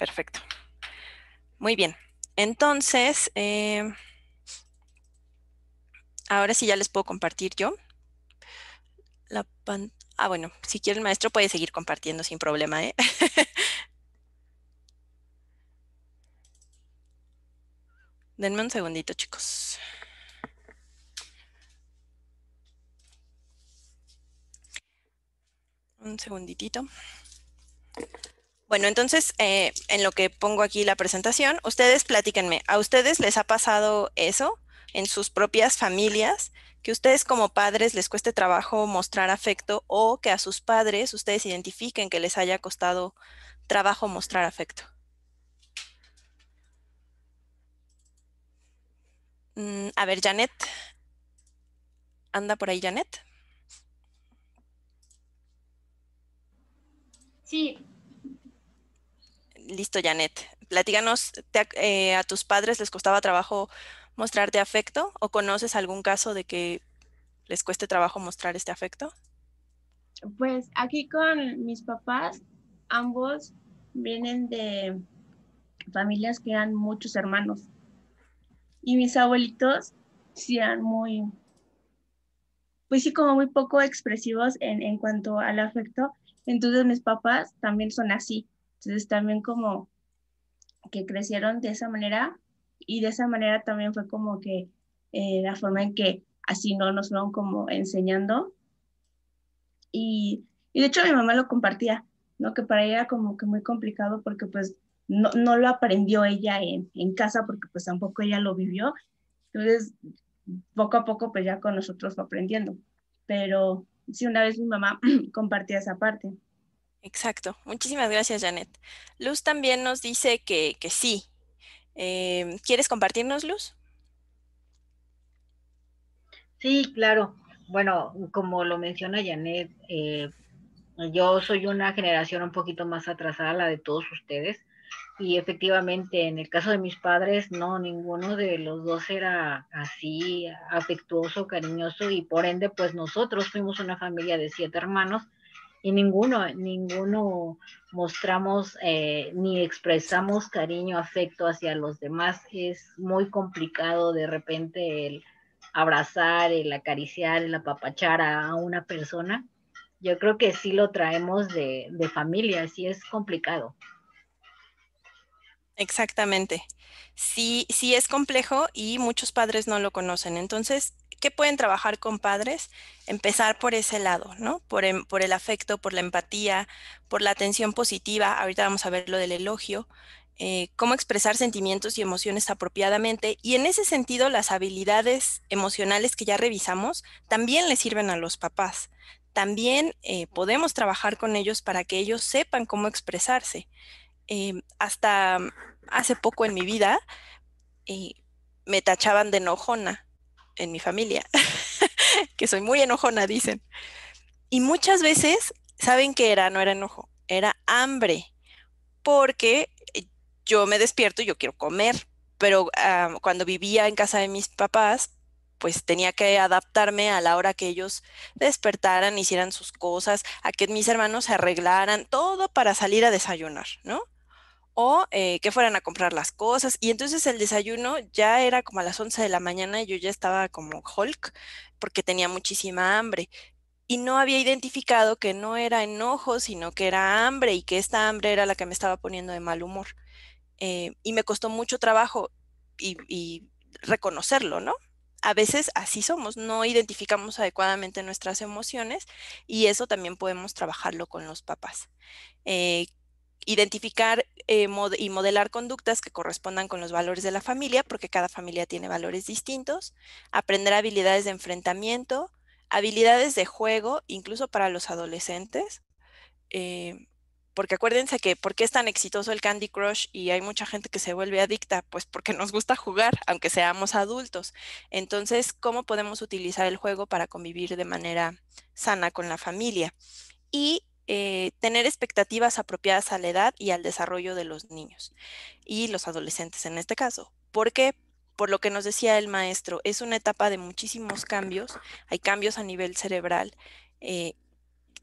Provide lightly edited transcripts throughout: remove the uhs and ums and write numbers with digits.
Perfecto. Muy bien. Entonces, ahora sí ya les puedo compartir yo la pantalla. Ah, bueno, si quiere el maestro puede seguir compartiendo sin problema, ¿eh? Denme un segundito, chicos. Un segunditito. Bueno, entonces, en lo que pongo aquí la presentación, ustedes platíquenme, ¿a ustedes les ha pasado eso en sus propias familias? Que ustedes como padres les cueste trabajo mostrar afecto o que a sus padres ustedes identifiquen que les haya costado trabajo mostrar afecto. A ver, Janet, ¿anda por ahí Janet? Sí, Listo, Janet. Platícanos, ¿a tus padres les costaba trabajo mostrarte afecto o conoces algún caso de que les cueste trabajo mostrar este afecto? pues aquí con mis papás, ambos vienen de familias que eran muchos hermanos y mis abuelitos sí eran muy, pues sí, como muy poco expresivos en cuanto al afecto. Entonces mis papás también son así. Entonces también como que crecieron de esa manera y de esa manera también fue como que la forma en que así no nos fueron como enseñando y de hecho mi mamá lo compartía, ¿no? Que para ella era como que muy complicado porque pues no lo aprendió ella en casa porque pues tampoco ella lo vivió. Entonces, poco a poco pues ya con nosotros fue aprendiendo. Pero sí, una vez mi mamá compartía esa parte. Exacto. Muchísimas gracias, Janet. Luz también nos dice que sí. ¿Quieres compartirnos, Luz? Sí, claro. Bueno, como lo menciona Janet, yo soy una generación un poquito más atrasada a la de todos ustedes y efectivamente en el caso de mis padres, no, ninguno de los dos era así afectuoso, cariñoso y por ende pues nosotros fuimos una familia de 7 hermanos y ninguno mostramos ni expresamos cariño, afecto hacia los demás. Es muy complicado de repente el abrazar, el acariciar, el apapachar a una persona. Yo creo que sí lo traemos de familia, sí es complicado. Exactamente. Sí, sí es complejo y muchos padres no lo conocen. Entonces, ¿qué pueden trabajar con padres? Empezar por ese lado, ¿no? Por el afecto, por la empatía, por la atención positiva. Ahorita vamos a ver lo del elogio, cómo expresar sentimientos y emociones apropiadamente. Y en ese sentido, las habilidades emocionales que ya revisamos también les sirven a los papás. También podemos trabajar con ellos para que ellos sepan cómo expresarse. Hasta hace poco en mi vida eh, me tachaban de enojona en mi familia, que soy muy enojona, dicen. Y muchas veces, ¿saben qué era? No era enojo, era hambre, porque yo me despierto y yo quiero comer, pero cuando vivía en casa de mis papás, pues tenía que adaptarme a la hora que ellos despertaran, hicieran sus cosas, a que mis hermanos se arreglaran, todo para salir a desayunar, ¿no? O que fueran a comprar las cosas. Y entonces el desayuno ya era como a las 11 de la mañana y yo ya estaba como Hulk porque tenía muchísima hambre. Y no había identificado que no era enojo, sino que era hambre y que esta hambre era la que me estaba poniendo de mal humor. Y me costó mucho trabajo y reconocerlo, ¿no? A veces así somos, no identificamos adecuadamente nuestras emociones y eso también podemos trabajarlo con los papás. Eh, Identificar y modelar conductas que correspondan con los valores de la familia, porque cada familia tiene valores distintos, aprender habilidades de enfrentamiento, habilidades de juego, incluso para los adolescentes, eh, porque acuérdense que, ¿por qué es tan exitoso el Candy Crush y hay mucha gente que se vuelve adicta? Pues porque nos gusta jugar, aunque seamos adultos. Entonces, ¿cómo podemos utilizar el juego para convivir de manera sana con la familia? Y tener expectativas apropiadas a la edad y al desarrollo de los niños y los adolescentes en este caso. Porque, por lo que nos decía el maestro, es una etapa de muchísimos cambios, hay cambios a nivel cerebral, eh,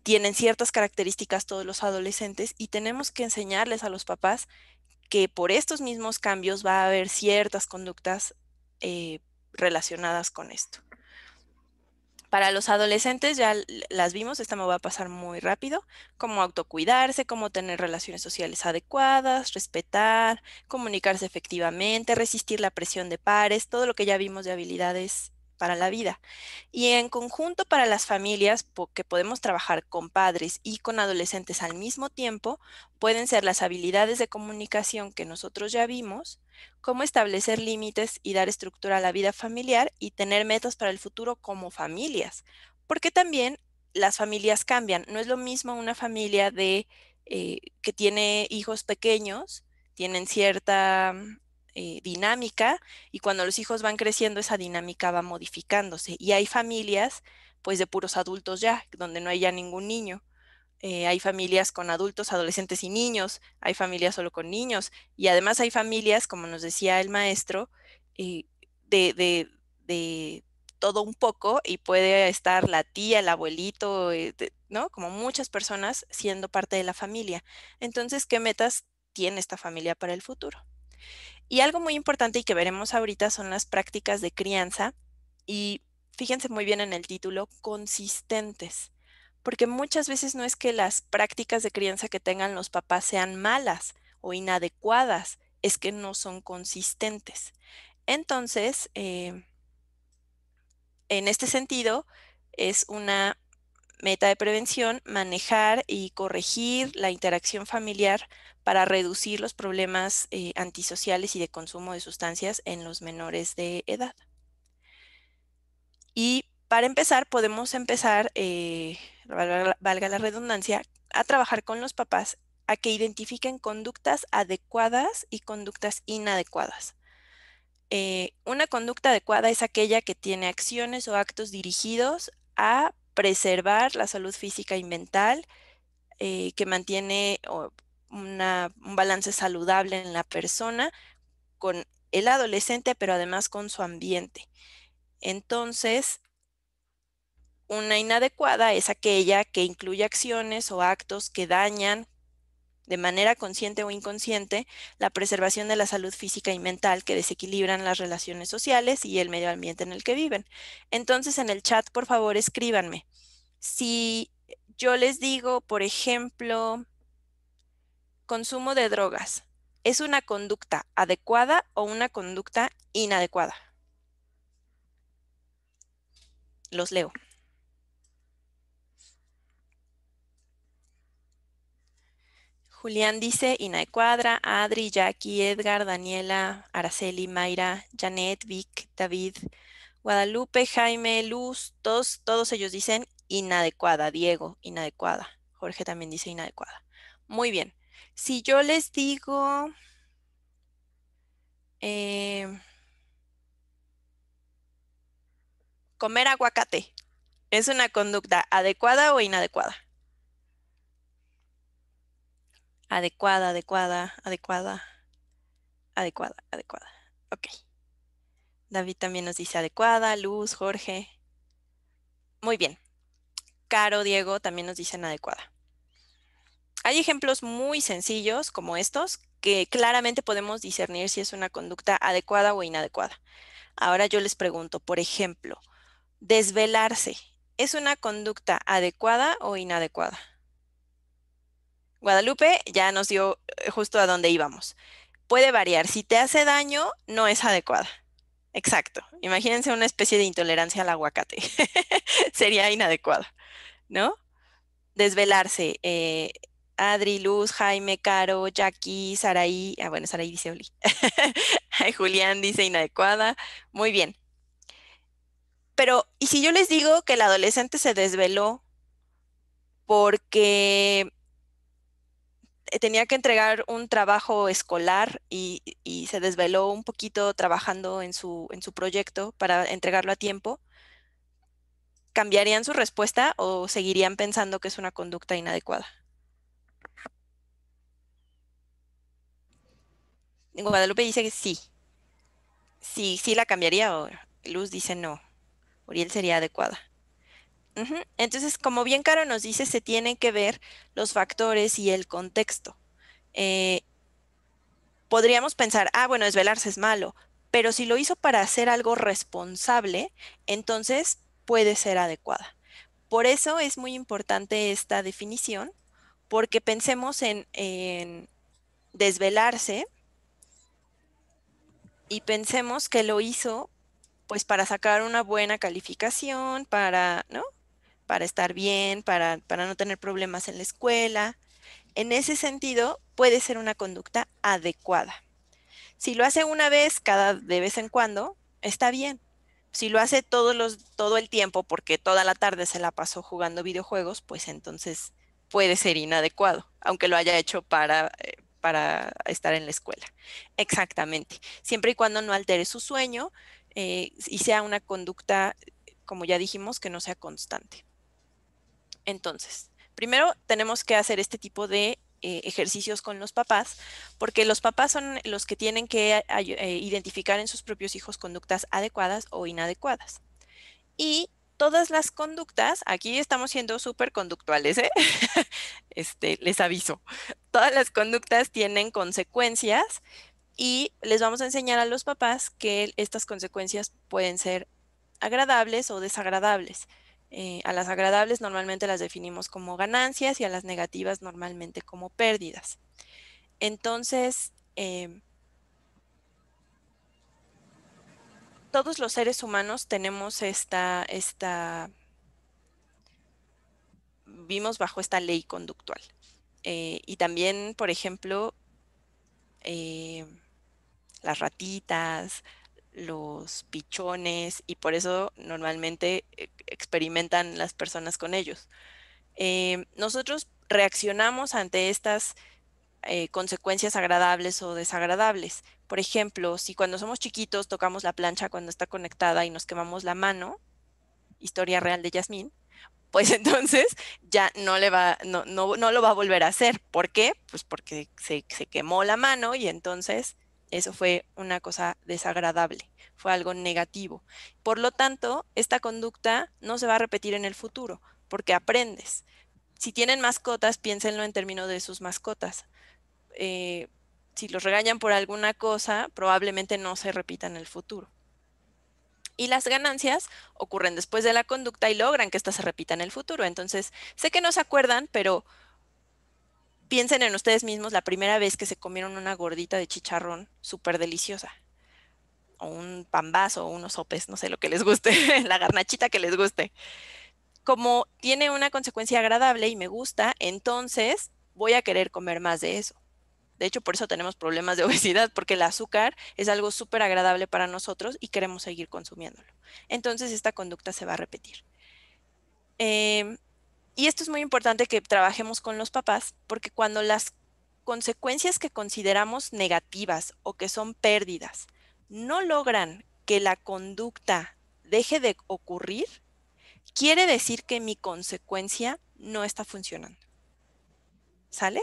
tienen ciertas características todos los adolescentes y tenemos que enseñarles a los papás que por estos mismos cambios va a haber ciertas conductas relacionadas con esto. Para los adolescentes ya las vimos, esta me va a pasar muy rápido, cómo autocuidarse, cómo tener relaciones sociales adecuadas, respetar, comunicarse efectivamente, resistir la presión de pares, todo lo que ya vimos de habilidades para la vida. Y en conjunto para las familias que podemos trabajar con padres y con adolescentes al mismo tiempo, pueden ser las habilidades de comunicación que nosotros ya vimos, cómo establecer límites y dar estructura a la vida familiar y tener metas para el futuro como familias, porque también las familias cambian. No es lo mismo una familia que tiene hijos pequeños, tienen cierta dinámica y cuando los hijos van creciendo esa dinámica va modificándose y hay familias pues de puros adultos ya, donde no hay ya ningún niño. Hay familias con adultos, adolescentes y niños, hay familias solo con niños y además hay familias, como nos decía el maestro, eh, de, de- de todo un poco y puede estar la tía, el abuelito, ¿no? Como muchas personas siendo parte de la familia. Entonces, ¿qué metas tiene esta familia para el futuro? Y algo muy importante y que veremos ahorita son las prácticas de crianza y fíjense muy bien en el título, consistentes, porque muchas veces no es que las prácticas de crianza que tengan los papás sean malas o inadecuadas, es que no son consistentes. Entonces, en este sentido, es una meta de prevención, manejar y corregir la interacción familiar para reducir los problemas antisociales y de consumo de sustancias en los menores de edad. Y para empezar, podemos empezar, valga la redundancia, a trabajar con los papás a que identifiquen conductas adecuadas y conductas inadecuadas. Una conducta adecuada es aquella que tiene acciones o actos dirigidos a preservar la salud física y mental, que mantiene un balance saludable en la persona, con el adolescente, pero además con su ambiente. Entonces, una inadecuada es aquella que incluye acciones o actos que dañan de manera consciente o inconsciente la preservación de la salud física y mental, que desequilibran las relaciones sociales y el medio ambiente en el que viven. Entonces, en el chat, por favor, escríbanme. Si yo les digo, por ejemplo, consumo de drogas, ¿es una conducta adecuada o una conducta inadecuada? Los leo. Julián dice inadecuada, Adri, Jackie, Edgar, Daniela, Araceli, Mayra, Janet, Vic, David, Guadalupe, Jaime, Luz, todos ellos dicen inadecuada. Diego, inadecuada. Jorge también dice inadecuada. Muy bien. Si yo les digo comer aguacate, ¿es una conducta adecuada o inadecuada? Adecuada, adecuada, adecuada, adecuada, adecuada. Ok. David también nos dice adecuada, Luz, Jorge. Muy bien. Caro, Diego también nos dicen adecuada. Hay ejemplos muy sencillos como estos que claramente podemos discernir si es una conducta adecuada o inadecuada. Ahora yo les pregunto, por ejemplo, desvelarse, ¿es una conducta adecuada o inadecuada? Guadalupe ya nos dio justo a dónde íbamos. Puede variar. Si te hace daño, no es adecuada. Exacto. Imagínense una especie de intolerancia al aguacate. Sería inadecuada, ¿no? Desvelarse. Adri, Luz, Jaime, Caro, Jackie, Saraí. Ah, bueno, Saraí dice Oli. Julián dice inadecuada. Muy bien. Pero, ¿y si yo les digo que el adolescente se desveló porque tenía que entregar un trabajo escolar y se desveló un poquito trabajando en su proyecto para entregarlo a tiempo? ¿Cambiarían su respuesta o seguirían pensando que es una conducta inadecuada? Guadalupe dice que sí. Sí, sí la cambiaría o Luz dice no. Uriel sería adecuada. Ujú. Entonces, como bien Caro nos dice, se tienen que ver los factores y el contexto. Eh, podríamos pensar, ah, bueno, desvelarse es malo, pero si lo hizo para hacer algo responsable, entonces puede ser adecuada. Por eso es muy importante esta definición, porque pensemos en desvelarse y pensemos que lo hizo pues para sacar una buena calificación, para, ¿no? Para estar bien, para no tener problemas en la escuela. En ese sentido, puede ser una conducta adecuada. Si lo hace una vez, de vez en cuando, está bien. Si lo hace todo el tiempo, porque toda la tarde se la pasó jugando videojuegos, pues entonces puede ser inadecuado, aunque lo haya hecho para estar en la escuela. Exactamente. Siempre y cuando no altere su sueño y sea una conducta, como ya dijimos, que no sea constante. Entonces, primero tenemos que hacer este tipo de ejercicios con los papás, porque los papás son los que tienen que identificar en sus propios hijos conductas adecuadas o inadecuadas. Y todas las conductas, aquí estamos siendo súper conductuales, ¿eh? Les aviso. Todas las conductas tienen consecuencias y les vamos a enseñar a los papás que estas consecuencias pueden ser agradables o desagradables. A las agradables normalmente las definimos como ganancias y a las negativas normalmente como pérdidas. Entonces, todos los seres humanos tenemos vimos bajo esta ley conductual. Y también, por ejemplo, eh, las ratitas, los pichones, y por eso normalmente experimentan las personas con ellos. Nosotros reaccionamos ante estas consecuencias agradables o desagradables. Por ejemplo, si cuando somos chiquitos tocamos la plancha cuando está conectada y nos quemamos la mano, historia real de Yasmín, pues entonces ya no lo va a volver a hacer. ¿Por qué? Pues porque se quemó la mano y entonces eso fue una cosa desagradable, fue algo negativo. Por lo tanto, esta conducta no se va a repetir en el futuro porque aprendes. Si tienen mascotas, piénsenlo en términos de sus mascotas. eh, si los regañan por alguna cosa, probablemente no se repita en el futuro. Y las ganancias ocurren después de la conducta y logran que ésta se repita en el futuro. Entonces, sé que no se acuerdan, pero piensen en ustedes mismos la primera vez que se comieron una gordita de chicharrón súper deliciosa, o un pambazo, o unos sopes, no sé lo que les guste, la garnachita que les guste. Como tiene una consecuencia agradable y me gusta, entonces voy a querer comer más de eso. De hecho, por eso tenemos problemas de obesidad, porque el azúcar es algo súper agradable para nosotros y queremos seguir consumiéndolo. Entonces, esta conducta se va a repetir. Em, y esto es muy importante que trabajemos con los papás, porque cuando las consecuencias que consideramos negativas o que son pérdidas no logran que la conducta deje de ocurrir, quiere decir que mi consecuencia no está funcionando. ¿Sale?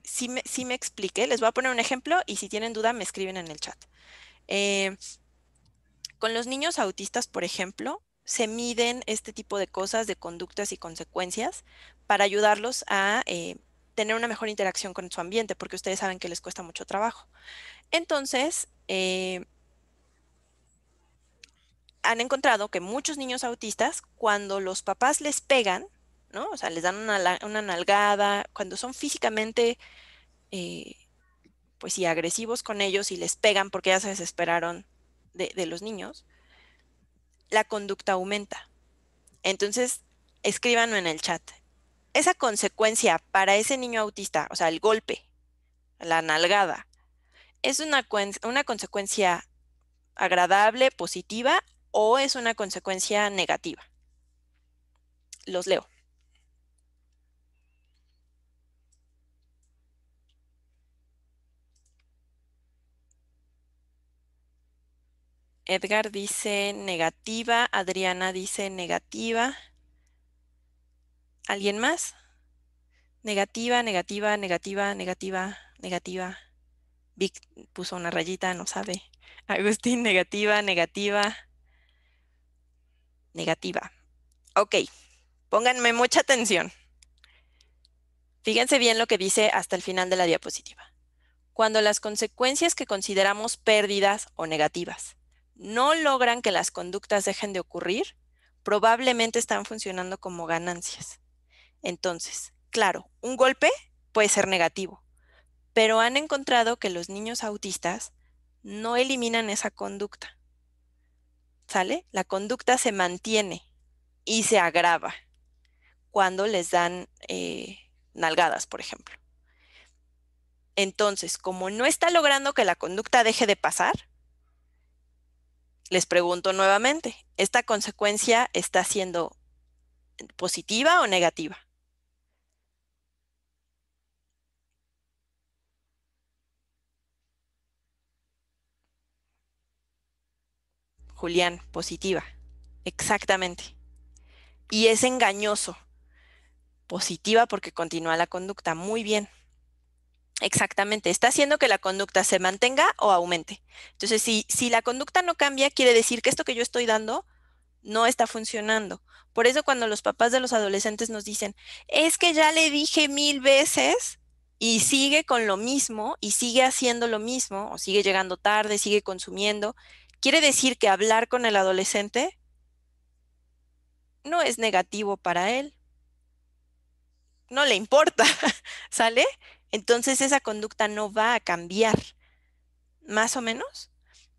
Sí me expliqué. Les voy a poner un ejemplo y si tienen duda me escriben en el chat. Eh, con los niños autistas, por ejemplo, se miden este tipo de cosas, de conductas y consecuencias para ayudarlos a tener una mejor interacción con su ambiente, porque ustedes saben que les cuesta mucho trabajo. Entonces, han encontrado que muchos niños autistas, cuando los papás les pegan, ¿no? O sea, les dan una nalgada, cuando son físicamente eh, pues sí, agresivos con ellos y les pegan porque ya se desesperaron de los niños, la conducta aumenta. Entonces, escríbanlo en el chat. Esa consecuencia para ese niño autista, o sea, el golpe, la nalgada, ¿es una consecuencia agradable, positiva o es una consecuencia negativa? Los leo. Edgar dice negativa, Adriana dice negativa. ¿Alguien más? Negativa, negativa, negativa, negativa, negativa. Vic puso una rayita, no sabe. Agustín, negativa, negativa, negativa. Ok, pónganme mucha atención. Fíjense bien lo que dice hasta el final de la diapositiva. Cuando las consecuencias que consideramos pérdidas o negativas no logran que las conductas dejen de ocurrir, probablemente están funcionando como ganancias. Entonces, claro, un golpe puede ser negativo, pero han encontrado que los niños autistas no eliminan esa conducta, ¿sale? La conducta se mantiene y se agrava cuando les dan nalgadas, por ejemplo. Entonces, como no está logrando que la conducta deje de pasar, les pregunto nuevamente, ¿esta consecuencia está siendo positiva o negativa? Julián, positiva. Exactamente. Y es engañoso. Positiva porque continúa la conducta. Muy bien. Exactamente. Está haciendo que la conducta se mantenga o aumente. Entonces, si la conducta no cambia, quiere decir que esto que yo estoy dando no está funcionando. Por eso cuando los papás de los adolescentes nos dicen, es que ya le dije 1000 veces y sigue con lo mismo y sigue haciendo lo mismo o sigue llegando tarde, sigue consumiendo, quiere decir que hablar con el adolescente no es negativo para él, no le importa, ¿sale? Entonces esa conducta no va a cambiar, más o menos.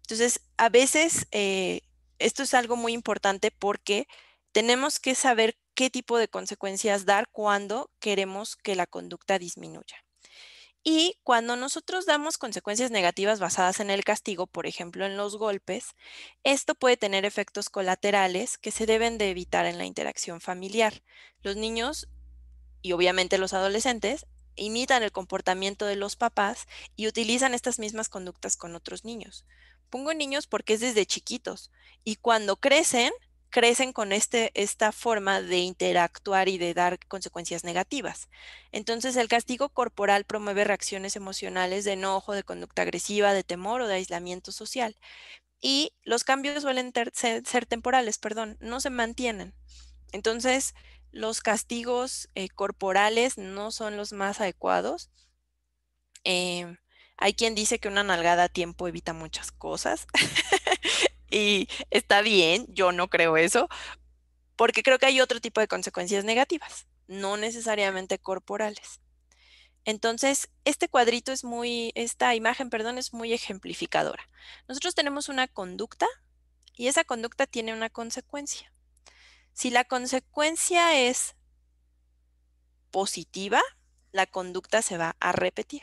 Entonces, a veces esto es algo muy importante porque tenemos que saber qué tipo de consecuencias dar cuando queremos que la conducta disminuya. Y cuando nosotros damos consecuencias negativas basadas en el castigo, por ejemplo, en los golpes, esto puede tener efectos colaterales que se deben de evitar en la interacción familiar. Los niños y obviamente los adolescentes imitan el comportamiento de los papás y utilizan estas mismas conductas con otros niños. Pongo niños porque es desde chiquitos y cuando crecen, crecen con esta forma de interactuar y de dar consecuencias negativas. Entonces, el castigo corporal promueve reacciones emocionales de enojo, de conducta agresiva, de temor o de aislamiento social. Y los cambios suelen ser temporales, perdón, no se mantienen. Entonces, los castigos corporales no son los más adecuados. Em, Hay quien dice que una nalgada a tiempo evita muchas cosas y está bien, yo no creo eso, porque creo que hay otro tipo de consecuencias negativas, no necesariamente corporales. Entonces, este cuadrito es esta imagen, perdón, es muy ejemplificadora. Nosotros tenemos una conducta y esa conducta tiene una consecuencia. Si la consecuencia es positiva, la conducta se va a repetir.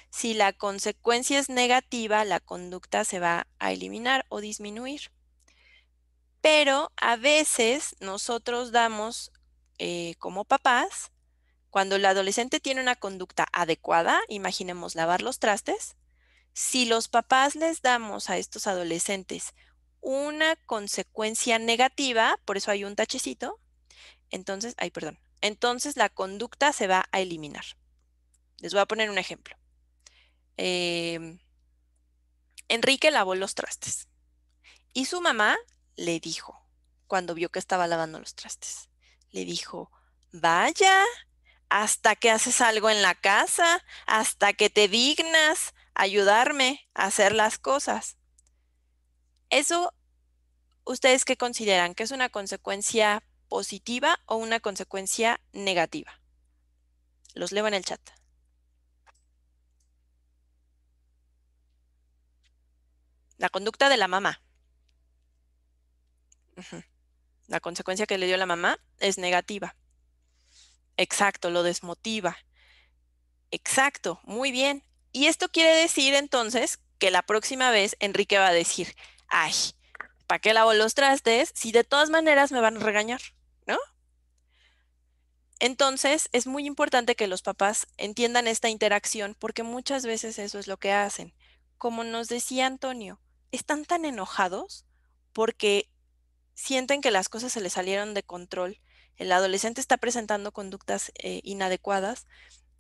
Si la consecuencia es negativa, la conducta se va a eliminar o disminuir. Pero a veces nosotros damos, como papás, cuando el adolescente tiene una conducta adecuada, imaginemos lavar los trastes, si los papás les damos a estos adolescentes una consecuencia negativa, por eso hay un tachecito, entonces, ay, perdón, entonces la conducta se va a eliminar. Les voy a poner un ejemplo. Em, Enrique lavó los trastes y su mamá le dijo, cuando vio que estaba lavando los trastes, le dijo, vaya, hasta que haces algo en la casa, hasta que te dignas ayudarme a hacer las cosas. Eso, ¿ustedes qué consideran? ¿Que es una consecuencia positiva o una consecuencia negativa? Los leo en el chat. La conducta de la mamá. Ujú. La consecuencia que le dio la mamá es negativa. Exacto, lo desmotiva. Exacto, muy bien. Y esto quiere decir entonces que la próxima vez Enrique va a decir, ay, ¿para qué lavo los trastes si de todas maneras me van a regañar? ¿No? Entonces es muy importante que los papás entiendan esta interacción porque muchas veces eso es lo que hacen. Como nos decía Antonio, están tan enojados porque sienten que las cosas se les salieron de control. El adolescente está presentando conductas inadecuadas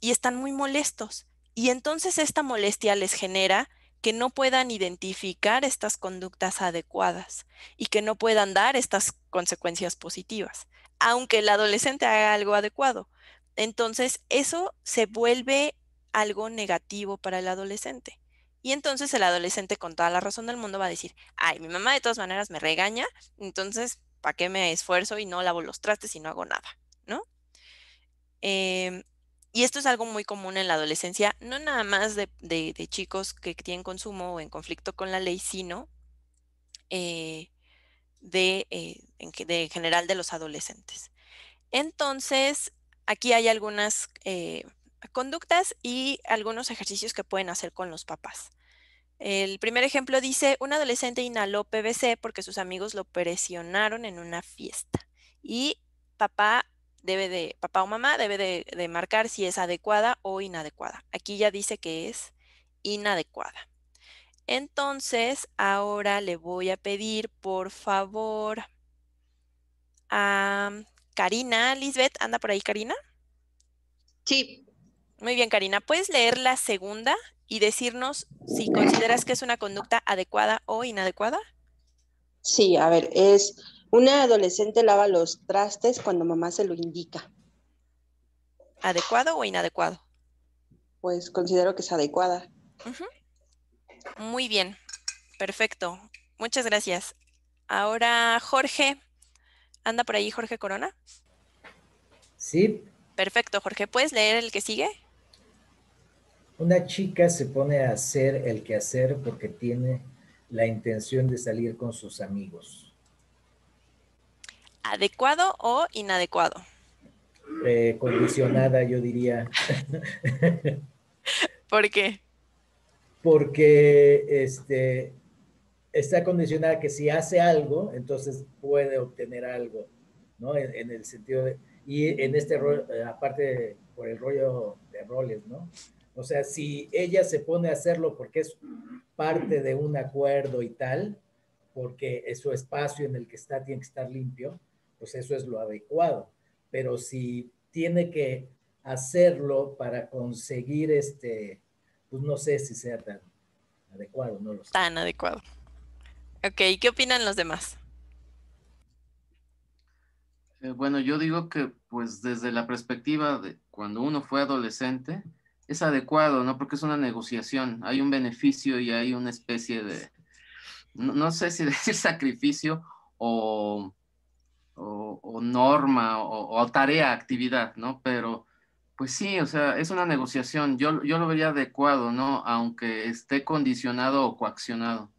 y están muy molestos. Y entonces esta molestia les genera que no puedan identificar estas conductas adecuadas y que no puedan dar estas consecuencias positivas, aunque el adolescente haga algo adecuado. Entonces eso se vuelve algo negativo para el adolescente. Y entonces el adolescente, con toda la razón del mundo, va a decir, ay, mi mamá de todas maneras me regaña, entonces, ¿para qué me esfuerzo y no lavo los trastes y no hago nada? ¿No? Em, y esto es algo muy común en la adolescencia, no nada más de chicos que tienen consumo o en conflicto con la ley, sino eh, de en general de los adolescentes. Entonces, aquí hay algunas conductas y algunos ejercicios que pueden hacer con los papás. El primer ejemplo dice, un adolescente inhaló PVC porque sus amigos lo presionaron en una fiesta. Y papá o mamá debe de marcar si es adecuada o inadecuada. Aquí ya dice que es inadecuada. Entonces, ahora le voy a pedir, por favor, a Karina. Lisbeth, ¿anda por ahí, Karina? Sí, Muy bien, Karina. ¿Puedes leer la segunda y decirnos si consideras que es una conducta adecuada o inadecuada? sí, a ver, es una adolescente lava los trastes cuando mamá se lo indica. ¿Adecuado o inadecuado? Pues considero que es adecuada. Ujú. Muy bien, perfecto. Muchas gracias. Ahora, Jorge, ¿anda por ahí Jorge Corona? Sí, Perfecto, Jorge. ¿Puedes leer el que sigue? una chica se pone a hacer el quehacer porque tiene la intención de salir con sus amigos. ¿Adecuado o inadecuado? Condicionada, yo diría, ¿Por qué? porque está condicionada que si hace algo, entonces puede obtener algo, ¿no? En el sentido de, y en este rol, aparte por el rollo de roles, ¿no? O sea, si ella se pone a hacerlo porque es parte de un acuerdo y tal, porque es su espacio en el que está, tiene que estar limpio, pues eso es lo adecuado. Pero si tiene que hacerlo para conseguir pues no sé si sea tan adecuado, no lo sé. Tan adecuado. Ok, ¿qué opinan los demás? Bueno, yo digo que pues desde la perspectiva de cuando uno fue adolescente, es adecuado, ¿no? Porque es una negociación, hay un beneficio y hay una especie de, no sé si decir sacrificio o, o norma o tarea, actividad, ¿no? Pero pues sí, o sea, es una negociación, yo lo vería adecuado, ¿no? Aunque esté condicionado o coaccionado.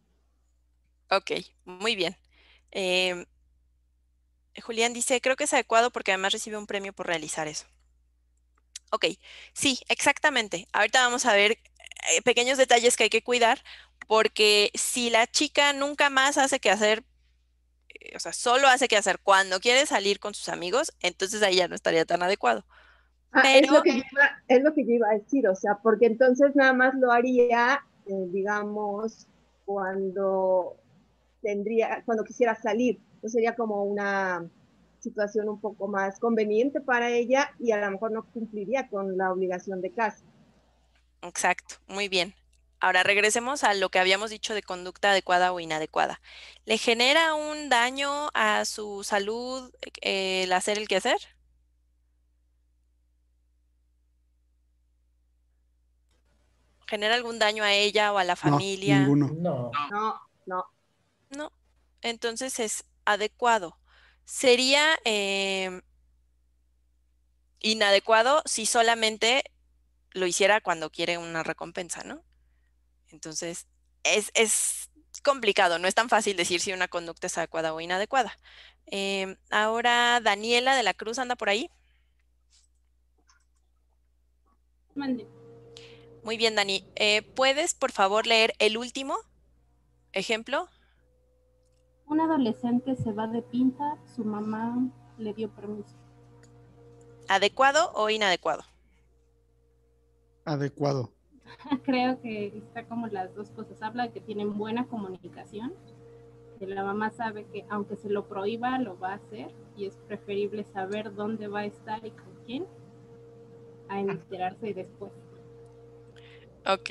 Ok, muy bien. Em, Julián dice, creo que es adecuado porque además recibe un premio por realizar eso. Ok, sí, exactamente. Ahorita vamos a ver pequeños detalles que hay que cuidar, porque si la chica nunca más hace que hacer, o sea, solo hace que hacer cuando quiere salir con sus amigos, entonces ahí ya no estaría tan adecuado. Ah, Pero, es lo que yo iba a decir, o sea, porque entonces nada más lo haría, digamos, cuando cuando quisiera salir. Entonces sería como una situación un poco más conveniente para ella y a lo mejor no cumpliría con la obligación de casa. exacto, muy bien. Ahora regresemos a lo que habíamos dicho de conducta adecuada o inadecuada. ¿Le genera un daño a su salud el hacer el quehacer? ¿Genera algún daño a ella o a la No, familia? ninguno. No, No, no. No, entonces es adecuado. Sería inadecuado si solamente lo hiciera cuando quiere una recompensa, ¿no? Entonces, es complicado, no es tan fácil decir si una conducta es adecuada o inadecuada. Ahora, Daniela de la Cruz anda por ahí. Mande. Muy bien, Dani. ¿Puedes, por favor, leer el último ejemplo? Un adolescente se va de pinta, su mamá le dio permiso. ¿Adecuado o inadecuado? Adecuado. Creo que está como las dos cosas. Habla de que tienen buena comunicación, que la mamá sabe que aunque se lo prohíba, lo va a hacer y es preferible saber dónde va a estar y con quién a enterarse después. Ok,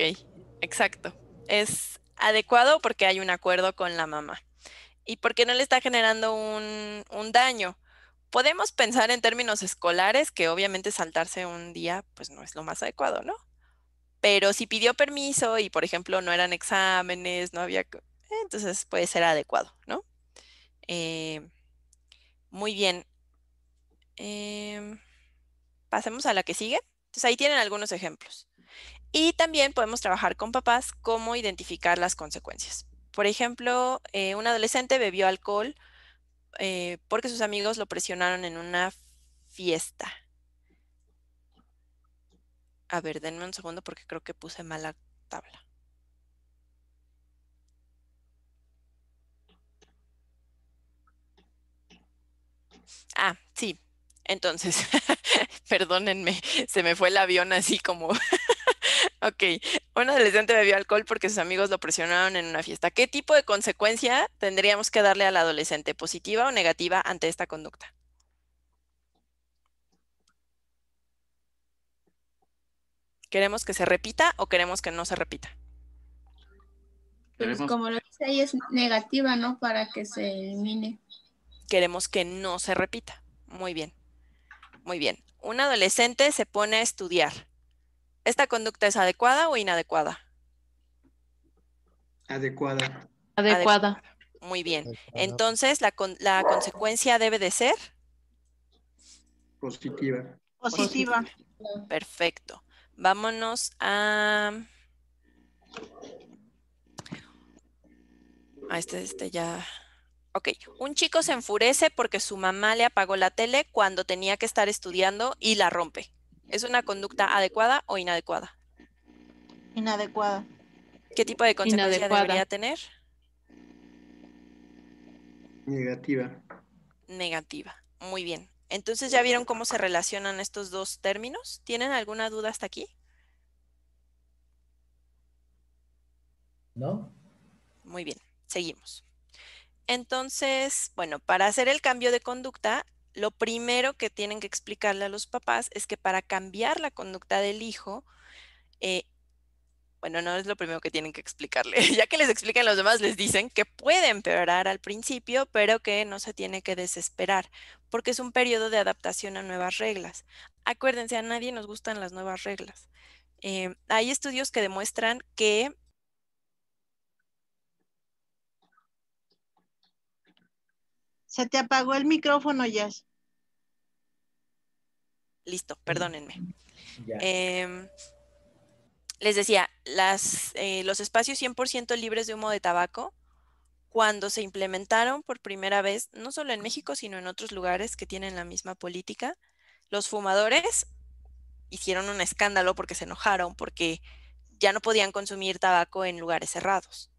exacto. Es adecuado porque hay un acuerdo con la mamá y porque no le está generando un daño. Podemos pensar en términos escolares que obviamente saltarse un día pues no es lo más adecuado, ¿no? Pero si pidió permiso y, por ejemplo, no eran exámenes, no había, entonces puede ser adecuado, ¿no? Muy bien. Pasemos a la que sigue. Entonces ahí tienen algunos ejemplos. Y también podemos trabajar con papás cómo identificar las consecuencias. Por ejemplo, un adolescente bebió alcohol porque sus amigos lo presionaron en una fiesta. A ver, denme un segundo porque creo que puse mala tabla. Ah, sí. Entonces, perdónenme, se me fue el avión así como... Ok, un adolescente bebió alcohol porque sus amigos lo presionaron en una fiesta. ¿Qué tipo de consecuencia tendríamos que darle al adolescente, positiva o negativa, ante esta conducta? ¿Queremos que se repita o queremos que no se repita? Pues Queremos, como lo dice ahí es negativa, ¿no? Para que se elimine. Queremos que no se repita. Muy bien, muy bien. Un adolescente se pone a estudiar. ¿Esta conducta es adecuada o inadecuada? Adecuada. Adecuada. Muy bien. Entonces, la consecuencia debe de ser Positiva. positiva. Perfecto. Vámonos a este ya. Ok, un chico se enfurece porque su mamá le apagó la tele cuando tenía que estar estudiando y la rompe. ¿Es una conducta adecuada o inadecuada? Inadecuada. ¿Qué tipo de consecuencia Inadecuada. debería tener? Negativa. Negativa. Muy bien. Entonces, ¿ya vieron cómo se relacionan estos dos términos? ¿Tienen alguna duda hasta aquí? ¿No? Muy bien, seguimos. Entonces, bueno, para hacer el cambio de conducta, lo primero que tienen que explicarle a los papás es que para cambiar la conducta del hijo, bueno, no es lo primero que tienen que explicarle. Ya que les expliquen los demás, les dicen que puede empeorar al principio, pero que no se tiene que desesperar, porque es un periodo de adaptación a nuevas reglas. Acuérdense, a nadie nos gustan las nuevas reglas. Hay estudios que demuestran que... Se te apagó el micrófono, Jazz. Listo, perdónenme. Ya. Les decía, los espacios 100% libres de humo de tabaco, cuando se implementaron por primera vez, no solo en México, sino en otros lugares que tienen la misma política, los fumadores hicieron un escándalo porque se enojaron, porque ya no podían consumir tabaco en lugares cerrados.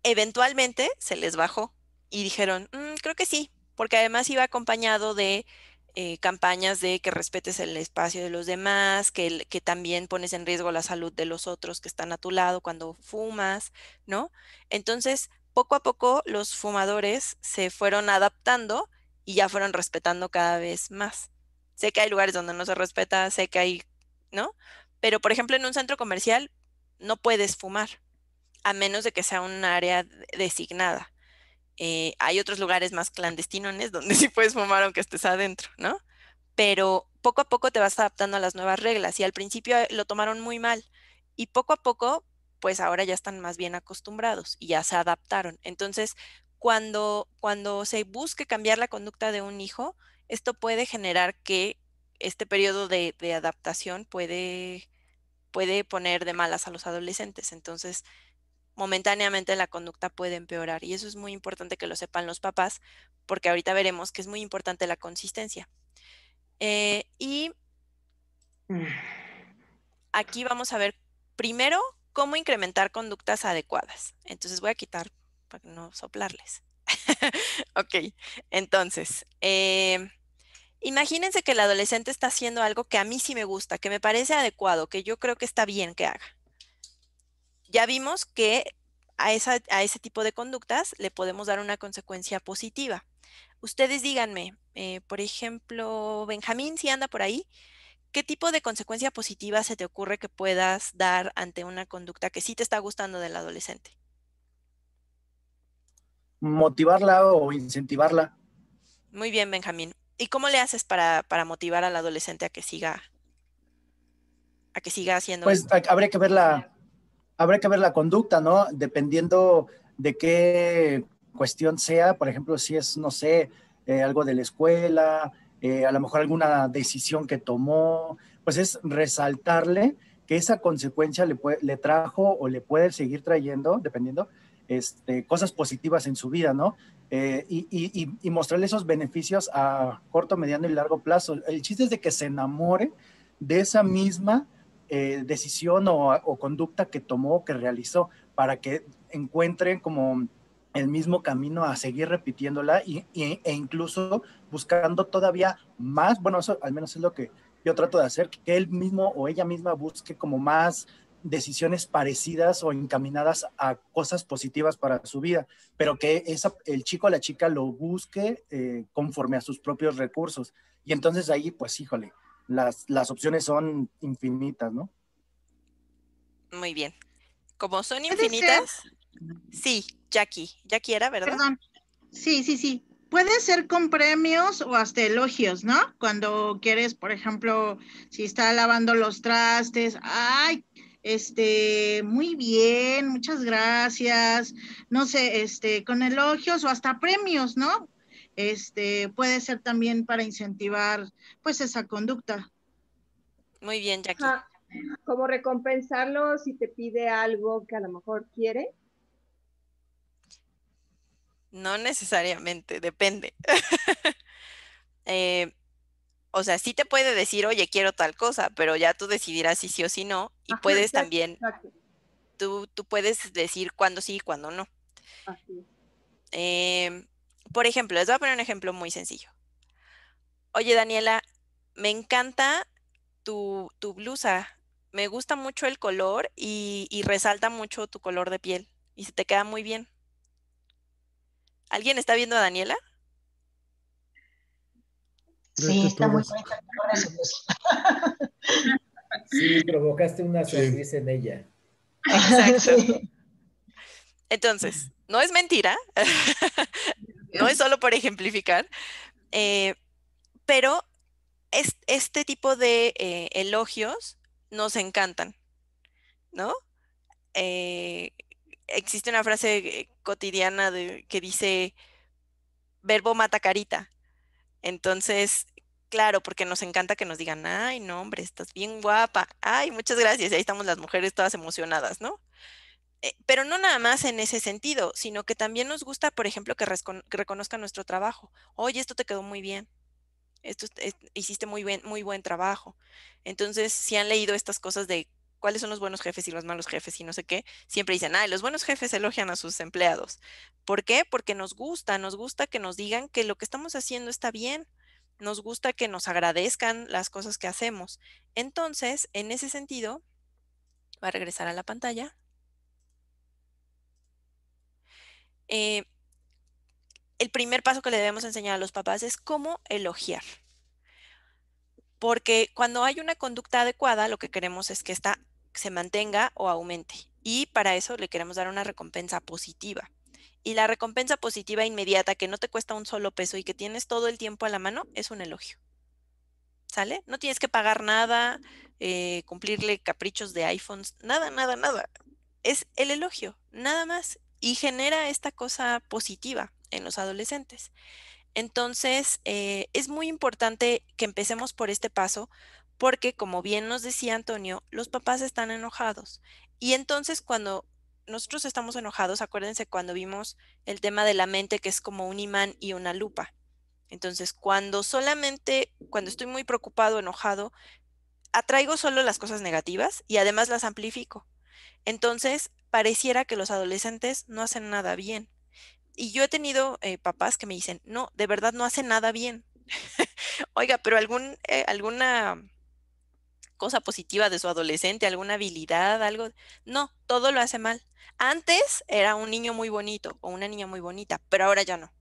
Eventualmente se les bajó y dijeron, creo que sí, porque además iba acompañado de campañas de que respetes el espacio de los demás, que también pones en riesgo la salud de los otros que están a tu lado cuando fumas, ¿no? Entonces, poco a poco los fumadores se fueron adaptando y ya fueron respetando cada vez más. Sé que hay lugares donde no se respeta, sé que hay, ¿no? Pero, por ejemplo, en un centro comercial no puedes fumar, a menos de que sea un área designada. Hay otros lugares más clandestinones donde sí puedes fumar aunque estés adentro, ¿no? Pero poco a poco te vas adaptando a las nuevas reglas y al principio lo tomaron muy mal y poco a poco, pues ahora ya están más bien acostumbrados y ya se adaptaron. Entonces, cuando se busque cambiar la conducta de un hijo, esto puede generar que este periodo de adaptación puede poner de malas a los adolescentes. Entonces, momentáneamente la conducta puede empeorar y eso es muy importante que lo sepan los papás porque ahorita veremos que es muy importante la consistencia. Y aquí vamos a ver primero cómo incrementar conductas adecuadas. Entonces voy a quitar para no soplarles. Ok, entonces, imagínense que el adolescente está haciendo algo que a mí sí me gusta, que me parece adecuado, que yo creo que está bien que haga. Ya vimos que a ese tipo de conductas le podemos dar una consecuencia positiva. Ustedes díganme, por ejemplo, Benjamín, si anda por ahí, ¿qué tipo de consecuencia positiva se te ocurre que puedas dar ante una conducta que sí te está gustando del adolescente? Motivarla o incentivarla. Muy bien, Benjamín. ¿Y cómo le haces para motivar al adolescente a que siga? a que siga haciendo Pues esto? habría que ver la conducta, ¿no? Dependiendo de qué cuestión sea, por ejemplo, si es, no sé, algo de la escuela, a lo mejor alguna decisión que tomó, pues es resaltarle que esa consecuencia le trajo o le puede seguir trayendo, dependiendo, cosas positivas en su vida, ¿no? Y mostrarle esos beneficios a corto, mediano y largo plazo. El chiste es de que se enamore de esa misma decisión o conducta que tomó, que realizó, para que encuentre como el mismo camino a seguir repitiéndola e incluso buscando todavía más, bueno, eso al menos es lo que yo trato de hacer, que él mismo o ella misma busque como más decisiones parecidas o encaminadas a cosas positivas para su vida, pero que el chico o la chica lo busque conforme a sus propios recursos. Y entonces ahí, pues híjole, las opciones son infinitas, ¿no? Muy bien. Como son Puede ser, infinitas, sí, Jackie. Jackie era, ¿verdad? perdón, sí, sí, sí. Puede ser con premios o hasta elogios, ¿no? Cuando quieres, por ejemplo, si está lavando los trastes, ay, muy bien, muchas gracias. No sé, con elogios o hasta premios, ¿no? Puede ser también para incentivar, pues, esa conducta. Muy bien, Jackie. Ajá. Como recompensarlo si te pide algo que a lo mejor quiere. No necesariamente, depende. O sea, sí te puede decir, oye, quiero tal cosa, pero ya tú decidirás si sí o si no. Y Ajá, puedes exacto, también, exacto. tú puedes decir cuándo sí y cuándo no. Así es. Por ejemplo, les voy a poner un ejemplo muy sencillo. Oye, Daniela, me encanta tu blusa. Me gusta mucho el color y resalta mucho tu color de piel. Y se te queda muy bien. ¿Alguien está viendo a Daniela? Sí, está muy bonita su blusa. Sí, provocaste una Sí. sonrisa en ella. Exacto. Sí. Entonces, no es mentira, no es solo por ejemplificar, pero este tipo de elogios nos encantan, ¿no? Eh, existe una frase cotidiana que dice, verbo mata carita. Entonces, claro, porque nos encanta que nos digan, ay, no, hombre, estás bien guapa, ay, muchas gracias, y ahí estamos las mujeres todas emocionadas, ¿no? Pero no nada más en ese sentido, sino que también nos gusta, por ejemplo, que reconozcan nuestro trabajo. Oye, esto te quedó muy bien. Hiciste muy buen trabajo. Entonces, si han leído estas cosas de cuáles son los buenos jefes y los malos jefes y no sé qué, siempre dicen, ay, los buenos jefes elogian a sus empleados. ¿Por qué? Porque nos gusta que nos digan que lo que estamos haciendo está bien. Nos gusta que nos agradezcan las cosas que hacemos. Entonces, en ese sentido, voy a regresar a la pantalla. Eh, el primer paso que le debemos enseñar a los papás es cómo elogiar. Porque cuando hay una conducta adecuada, lo que queremos es que ésta se mantenga o aumente. Y para eso le queremos dar una recompensa positiva. Y la recompensa positiva inmediata, que no te cuesta un solo peso y que tienes todo el tiempo a la mano, es un elogio. ¿Sale? No tienes que pagar nada, cumplirle caprichos de iPhones, nada, nada, nada. Es el elogio, nada más. Y genera esta cosa positiva en los adolescentes. Entonces, es muy importante que empecemos por este paso porque, como bien nos decía Antonio, los papás están enojados. Y entonces, cuando nosotros estamos enojados, acuérdense cuando vimos el tema de la mente, que es como un imán y una lupa. Entonces, cuando estoy muy preocupado, enojado, atraigo solo las cosas negativas y además las amplifico. Entonces, pareciera que los adolescentes no hacen nada bien. Y yo he tenido papás que me dicen, no, de verdad no hace nada bien. Oiga, pero alguna cosa positiva de su adolescente, alguna habilidad, algo. No, todo lo hace mal. Antes era un niño muy bonito o una niña muy bonita, pero ahora ya no.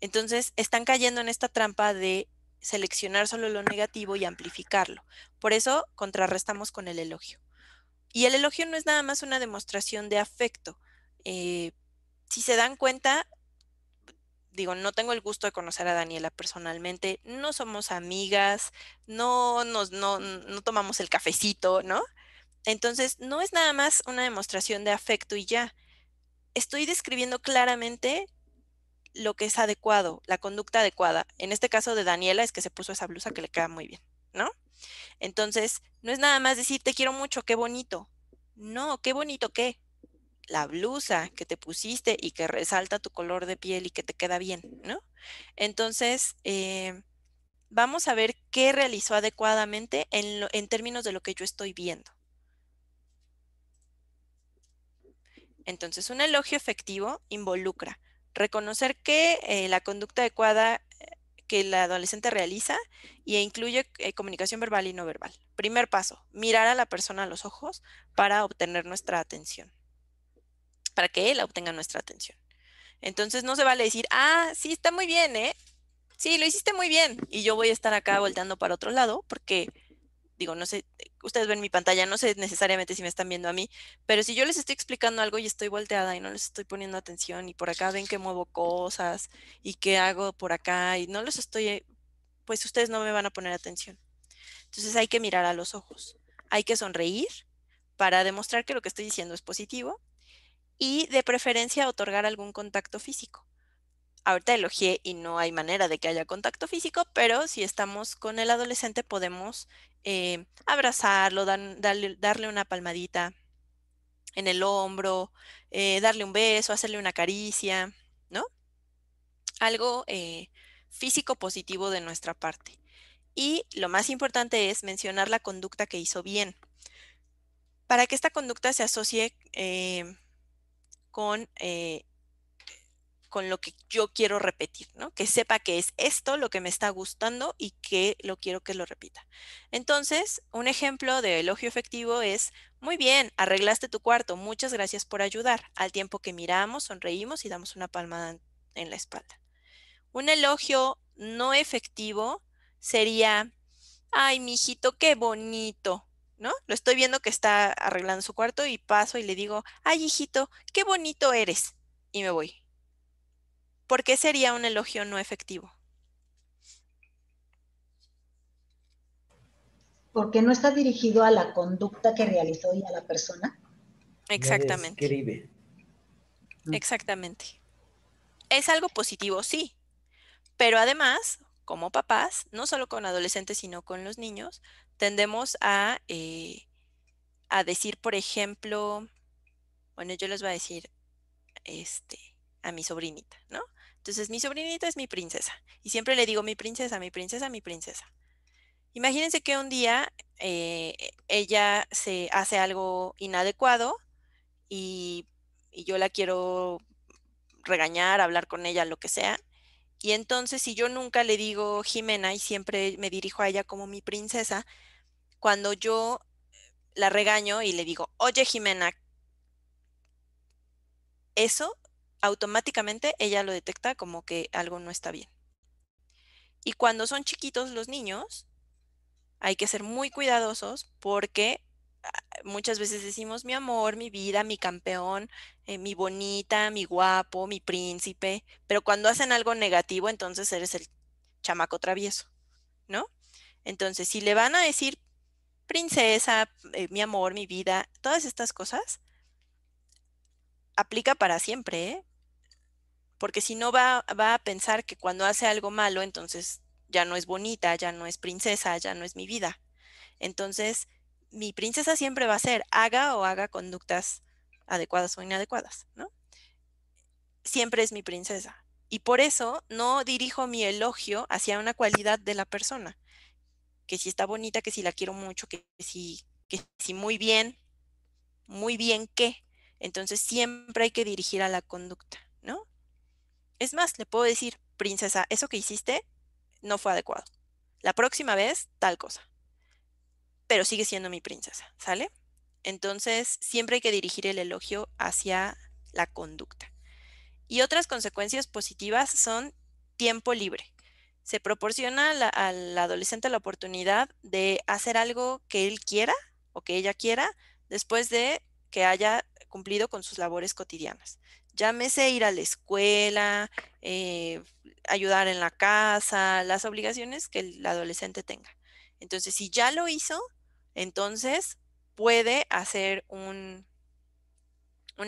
Entonces, están cayendo en esta trampa de seleccionar solo lo negativo y amplificarlo. Por eso, contrarrestamos con el elogio. Y el elogio no es nada más una demostración de afecto. Si se dan cuenta, digo, no tengo el gusto de conocer a Daniela personalmente, no somos amigas, no tomamos el cafecito, ¿no? Entonces, no es nada más una demostración de afecto y ya. Estoy describiendo claramente lo que es adecuado, la conducta adecuada. En este caso de Daniela es que se puso esa blusa que le queda muy bien, ¿no? Entonces, no es nada más decir, te quiero mucho, qué bonito. No, qué bonito qué. La blusa que te pusiste y que resalta tu color de piel y que te queda bien, ¿no? Entonces, vamos a ver qué realizó adecuadamente en términos de lo que yo estoy viendo. Entonces, un elogio efectivo involucra reconocer que la conducta adecuada que el adolescente realiza e incluye comunicación verbal y no verbal. Primer paso, mirar a la persona a los ojos para obtener nuestra atención, para que él obtenga nuestra atención. Entonces no se vale decir, ah, sí, está muy bien, ¿eh? Sí, lo hiciste muy bien. Y yo voy a estar acá volteando para otro lado porque, digo, no sé, ustedes ven mi pantalla, no sé necesariamente si me están viendo a mí, pero si yo les estoy explicando algo y estoy volteada y no les estoy poniendo atención y por acá ven que muevo cosas y que hago por acá y no les estoy, pues ustedes no me van a poner atención. Entonces hay que mirar a los ojos, hay que sonreír para demostrar que lo que estoy diciendo es positivo y de preferencia otorgar algún contacto físico. Ahorita elogié y no hay manera de que haya contacto físico, pero si estamos con el adolescente podemos abrazarlo, darle una palmadita en el hombro, darle un beso, hacerle una caricia, ¿no? Algo físico positivo de nuestra parte. Y lo más importante es mencionar la conducta que hizo bien. Para que esta conducta se asocie con lo que yo quiero repetir, ¿no? Que sepa que es esto lo que me está gustando y que lo quiero que lo repita. Entonces, un ejemplo de elogio efectivo es, muy bien, arreglaste tu cuarto, muchas gracias por ayudar, al tiempo que miramos, sonreímos y damos una palmada en la espalda. Un elogio no efectivo sería, ay, mijito, qué bonito, ¿no? Lo estoy viendo que está arreglando su cuarto y paso y le digo, ay, hijito, qué bonito eres, y me voy. ¿Por qué sería un elogio no efectivo? Porque no está dirigido a la conducta que realizó y a la persona. Exactamente. No describe. Exactamente. Es algo positivo, sí, pero además, como papás, no solo con adolescentes, sino con los niños, tendemos a decir, por ejemplo, bueno, yo les voy a decir a mi sobrinita, ¿no? Entonces, mi sobrinita es mi princesa y siempre le digo mi princesa, mi princesa, mi princesa. Imagínense que un día ella se hace algo inadecuado y yo la quiero regañar, hablar con ella, lo que sea. Y entonces, si yo nunca le digo Jimena y siempre me dirijo a ella como mi princesa, cuando yo la regaño y le digo, oye Jimena, eso automáticamente ella lo detecta como que algo no está bien. Y cuando son chiquitos los niños, hay que ser muy cuidadosos porque muchas veces decimos mi amor, mi vida, mi campeón, mi bonita, mi guapo, mi príncipe, pero cuando hacen algo negativo, entonces eres el chamaco travieso, ¿no? Entonces, si le van a decir princesa, mi amor, mi vida, todas estas cosas, aplica para siempre, ¿eh? Porque si no va a pensar que cuando hace algo malo, entonces ya no es bonita, ya no es princesa, ya no es mi vida. Entonces, mi princesa siempre va a ser, haga conductas adecuadas o inadecuadas, ¿no? Siempre es mi princesa. Y por eso no dirijo mi elogio hacia una cualidad de la persona, que si está bonita, que si la quiero mucho, que si muy bien qué. Entonces siempre hay que dirigir a la conducta, ¿no? Es más, le puedo decir, princesa, eso que hiciste no fue adecuado. La próxima vez, tal cosa. Pero sigue siendo mi princesa, ¿sale? Entonces, siempre hay que dirigir el elogio hacia la conducta. Y otras consecuencias positivas son tiempo libre. Se proporciona al adolescente la oportunidad de hacer algo que él quiera o que ella quiera después de que haya cumplido con sus labores cotidianas. Llámese ir a la escuela, ayudar en la casa, las obligaciones que el adolescente tenga. Entonces, si ya lo hizo, entonces puede hacer una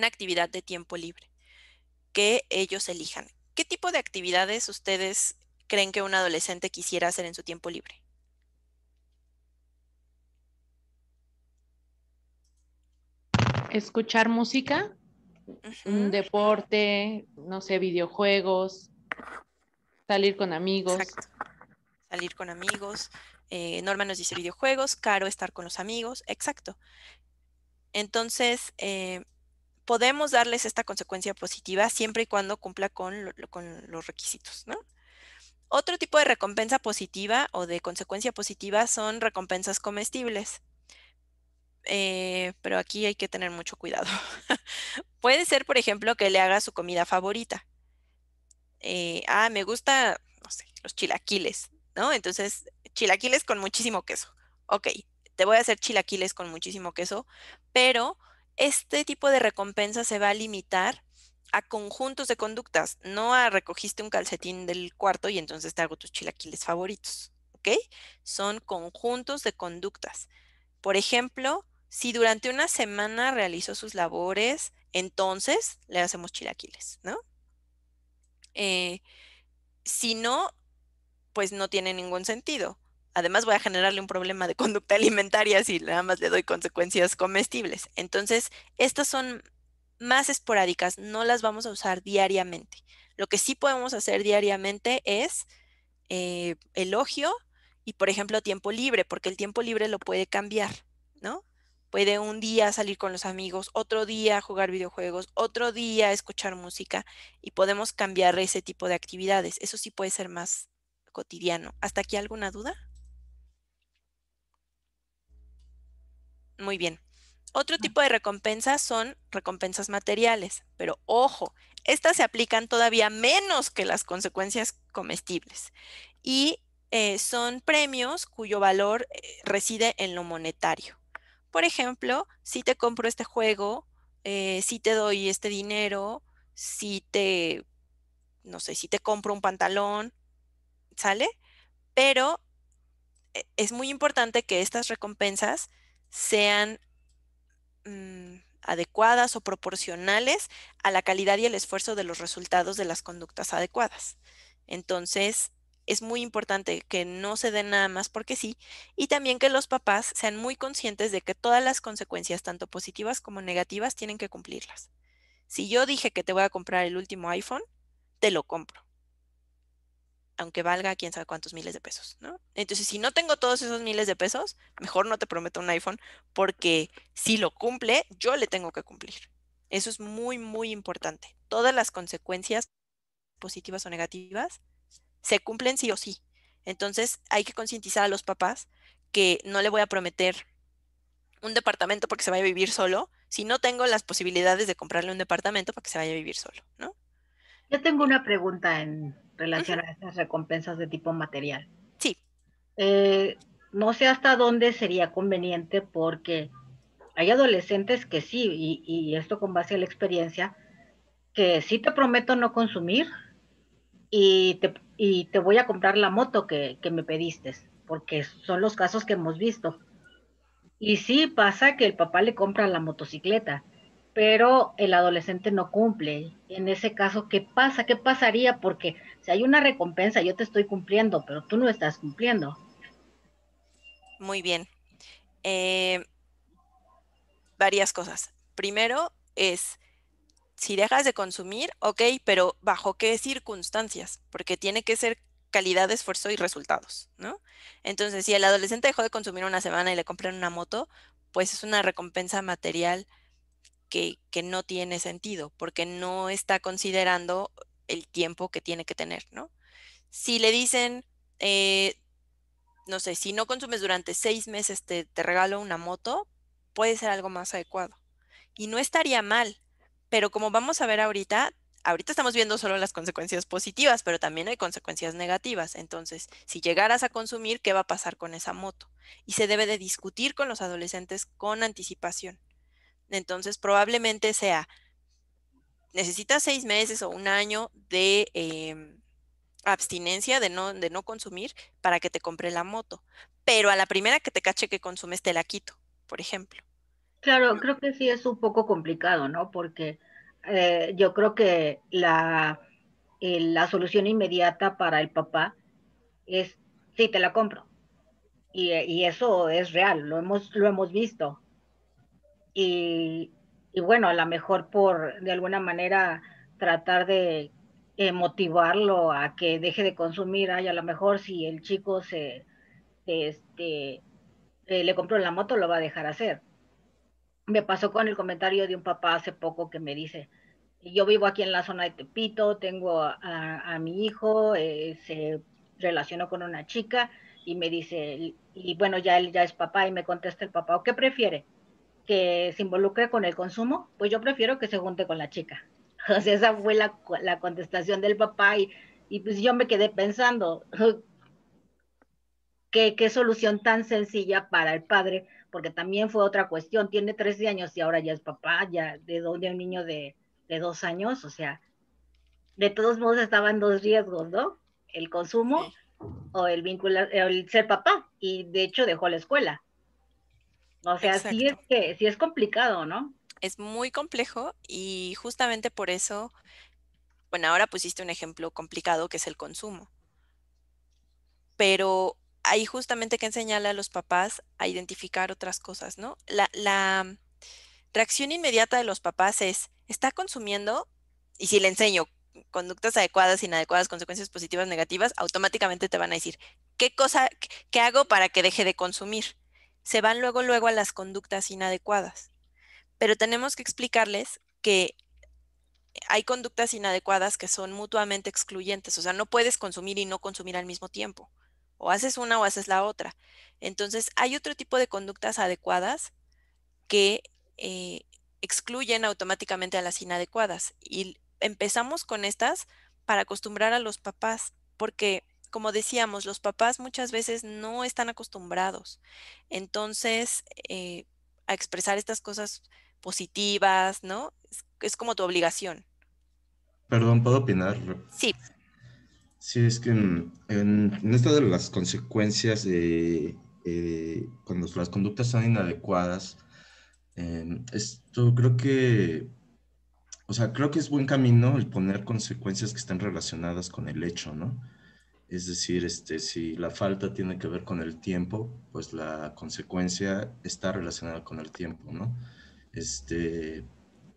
actividad de tiempo libre que ellos elijan. ¿Qué tipo de actividades ustedes creen que un adolescente quisiera hacer en su tiempo libre? Escuchar música, un deporte, no sé, videojuegos, salir con amigos. Exacto. Salir con amigos. Norma nos dice videojuegos, Caro estar con los amigos. Exacto. Entonces, podemos darles esta consecuencia positiva siempre y cuando cumpla con los requisitos, ¿no? Otro tipo de recompensa positiva o de consecuencia positiva son recompensas comestibles. Pero aquí hay que tener mucho cuidado. Puede ser, por ejemplo, que le haga su comida favorita. Me gusta, no sé, los chilaquiles, ¿no? Entonces, chilaquiles con muchísimo queso. Ok, te voy a hacer chilaquiles con muchísimo queso, pero este tipo de recompensa se va a limitar a conjuntos de conductas, no a recogiste un calcetín del cuarto y entonces te hago tus chilaquiles favoritos, ¿ok? Son conjuntos de conductas. Por ejemplo, si durante una semana realizó sus labores, entonces le hacemos chilaquiles, ¿no? Si no, pues no tiene ningún sentido. Además, voy a generarle un problema de conducta alimentaria si nada más le doy consecuencias comestibles. Entonces, estas son más esporádicas, no las vamos a usar diariamente. Lo que sí podemos hacer diariamente es elogio y, por ejemplo, tiempo libre, porque el tiempo libre lo puede cambiar, ¿no? Puede un día salir con los amigos, otro día jugar videojuegos, otro día escuchar música y podemos cambiar ese tipo de actividades. Eso sí puede ser más cotidiano. ¿Hasta aquí alguna duda? Muy bien. Otro tipo de recompensas son recompensas materiales, pero ojo, estas se aplican todavía menos que las consecuencias comestibles y son premios cuyo valor reside en lo monetario. Por ejemplo, si te compro este juego, si te doy este dinero, si te, no sé, si te compro un pantalón, ¿sale? Pero es muy importante que estas recompensas sean adecuadas o proporcionales a la calidad y el esfuerzo de los resultados de las conductas adecuadas. Entonces, es muy importante que no se den nada más porque sí, y también que los papás sean muy conscientes de que todas las consecuencias, tanto positivas como negativas, tienen que cumplirlas. Si yo dije que te voy a comprar el último iPhone, te lo compro, aunque valga quién sabe cuántos miles de pesos, ¿no? Entonces, si no tengo todos esos miles de pesos, mejor no te prometo un iPhone, porque si lo cumple, yo le tengo que cumplir. Eso es muy, muy importante. Todas las consecuencias positivas o negativas se cumplen sí o sí. Entonces, hay que concientizar a los papás que no le voy a prometer un departamento porque se vaya a vivir solo, si no tengo las posibilidades de comprarle un departamento para que se vaya a vivir solo, ¿no? Yo tengo una pregunta en relación a esas recompensas de tipo material. Sí. No sé hasta dónde sería conveniente porque hay adolescentes que sí, y esto con base a la experiencia, que sí te prometo no consumir y te voy a comprar la moto que me pediste, porque son los casos que hemos visto. Y sí pasa que el papá le compra la motocicleta, pero el adolescente no cumple. En ese caso, ¿qué pasa? ¿Qué pasaría? Porque si hay una recompensa, yo te estoy cumpliendo, pero tú no estás cumpliendo. Muy bien. Varias cosas. Primero es, si dejas de consumir, ok, pero ¿bajo qué circunstancias? Porque tiene que ser calidad, esfuerzo y resultados, ¿no? Entonces, si el adolescente dejó de consumir una semana y le compran una moto, pues es una recompensa material que no tiene sentido, porque no está considerando el tiempo que tiene que tener, ¿no? Si le dicen, no sé, si no consumes durante 6 meses, te regalo una moto, puede ser algo más adecuado. Y no estaría mal, pero como vamos a ver ahorita estamos viendo solo las consecuencias positivas, pero también hay consecuencias negativas. Entonces, si llegaras a consumir, ¿qué va a pasar con esa moto? Y se debe de discutir con los adolescentes con anticipación. Entonces, probablemente sea necesitas 6 meses o un año de abstinencia, de no consumir para que te compre la moto. Pero a la primera que te cache que consumes te la quito, por ejemplo. Claro, creo que sí es un poco complicado, ¿no? Porque yo creo que la solución inmediata para el papá es, sí, te la compro. Y eso es real, lo hemos visto. Y, y bueno, a lo mejor por, de alguna manera, tratar de motivarlo a que deje de consumir, ay, a lo mejor si el chico este, le compró la moto, lo va a dejar hacer. Me pasó con el comentario de un papá hace poco que me dice, yo vivo aquí en la zona de Tepito, tengo a mi hijo, se relacionó con una chica y me dice, y bueno, ya él ya es papá y me contesta el papá, ¿qué prefiere? ¿Que se involucre con el consumo? Pues yo prefiero que se junte con la chica. O sea, esa fue la contestación del papá y pues yo me quedé pensando, qué solución tan sencilla para el padre, porque también fue otra cuestión, tiene 13 años y ahora ya es papá, ya de un niño de 2 años, o sea, de todos modos estaban dos riesgos, ¿no? El consumo Sí. o el ser papá, y de hecho dejó la escuela. O sea, Exacto. sí es complicado, ¿no? Es muy complejo y justamente por eso, bueno, ahora pusiste un ejemplo complicado que es el consumo, pero hay justamente que enseñarle a los papás a identificar otras cosas, ¿no? La reacción inmediata de los papás es, está consumiendo, y si le enseño conductas adecuadas, inadecuadas, consecuencias positivas, negativas, automáticamente te van a decir, qué hago para que deje de consumir? Se van luego a las conductas inadecuadas, pero tenemos que explicarles que hay conductas inadecuadas que son mutuamente excluyentes, o sea, no puedes consumir y no consumir al mismo tiempo. O haces una o haces la otra. Entonces, hay otro tipo de conductas adecuadas que excluyen automáticamente a las inadecuadas. Y empezamos con estas para acostumbrar a los papás, porque, como decíamos, los papás muchas veces no están acostumbrados. Entonces, a expresar estas cosas positivas, ¿no? Es como tu obligación. Perdón, ¿puedo opinar? Sí, Sí, es que en esto de las consecuencias cuando las conductas son inadecuadas, esto creo que, o sea, creo que es buen camino el poner consecuencias que estén relacionadas con el hecho, ¿no? Es decir, si la falta tiene que ver con el tiempo, pues la consecuencia está relacionada con el tiempo, ¿no?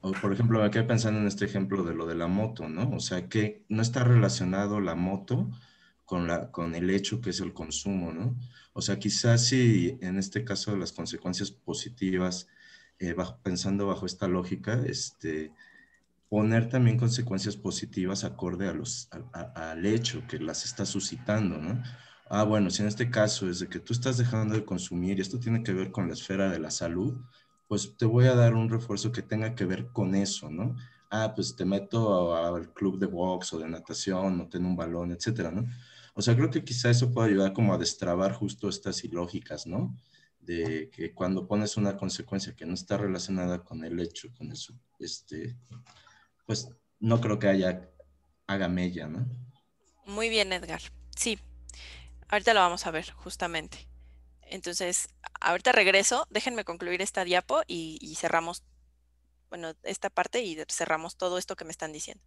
O por ejemplo, me quedé pensando en este ejemplo de lo de la moto, ¿no? O sea, que no está relacionado la moto con el hecho que es el consumo, ¿no? O sea, quizás si en este caso las consecuencias positivas, pensando bajo esta lógica, poner también consecuencias positivas acorde al hecho que las está suscitando, ¿no? Ah, bueno, si en este caso es de que tú estás dejando de consumir y esto tiene que ver con la esfera de la salud, pues te voy a dar un refuerzo que tenga que ver con eso, ¿no? Ah, pues te meto al club de box o de natación, o ten un balón, etcétera, ¿no? O sea, creo que quizá eso puede ayudar como a destrabar justo estas ilógicas, ¿no? De que cuando pones una consecuencia que no está relacionada con el hecho, con eso, pues no creo que haga mella, ¿no? muy bien, Edgar. Sí, ahorita lo vamos a ver, justamente. Entonces, ahorita regreso, déjenme concluir esta diapo y cerramos, bueno, esta parte y cerramos todo esto que me están diciendo.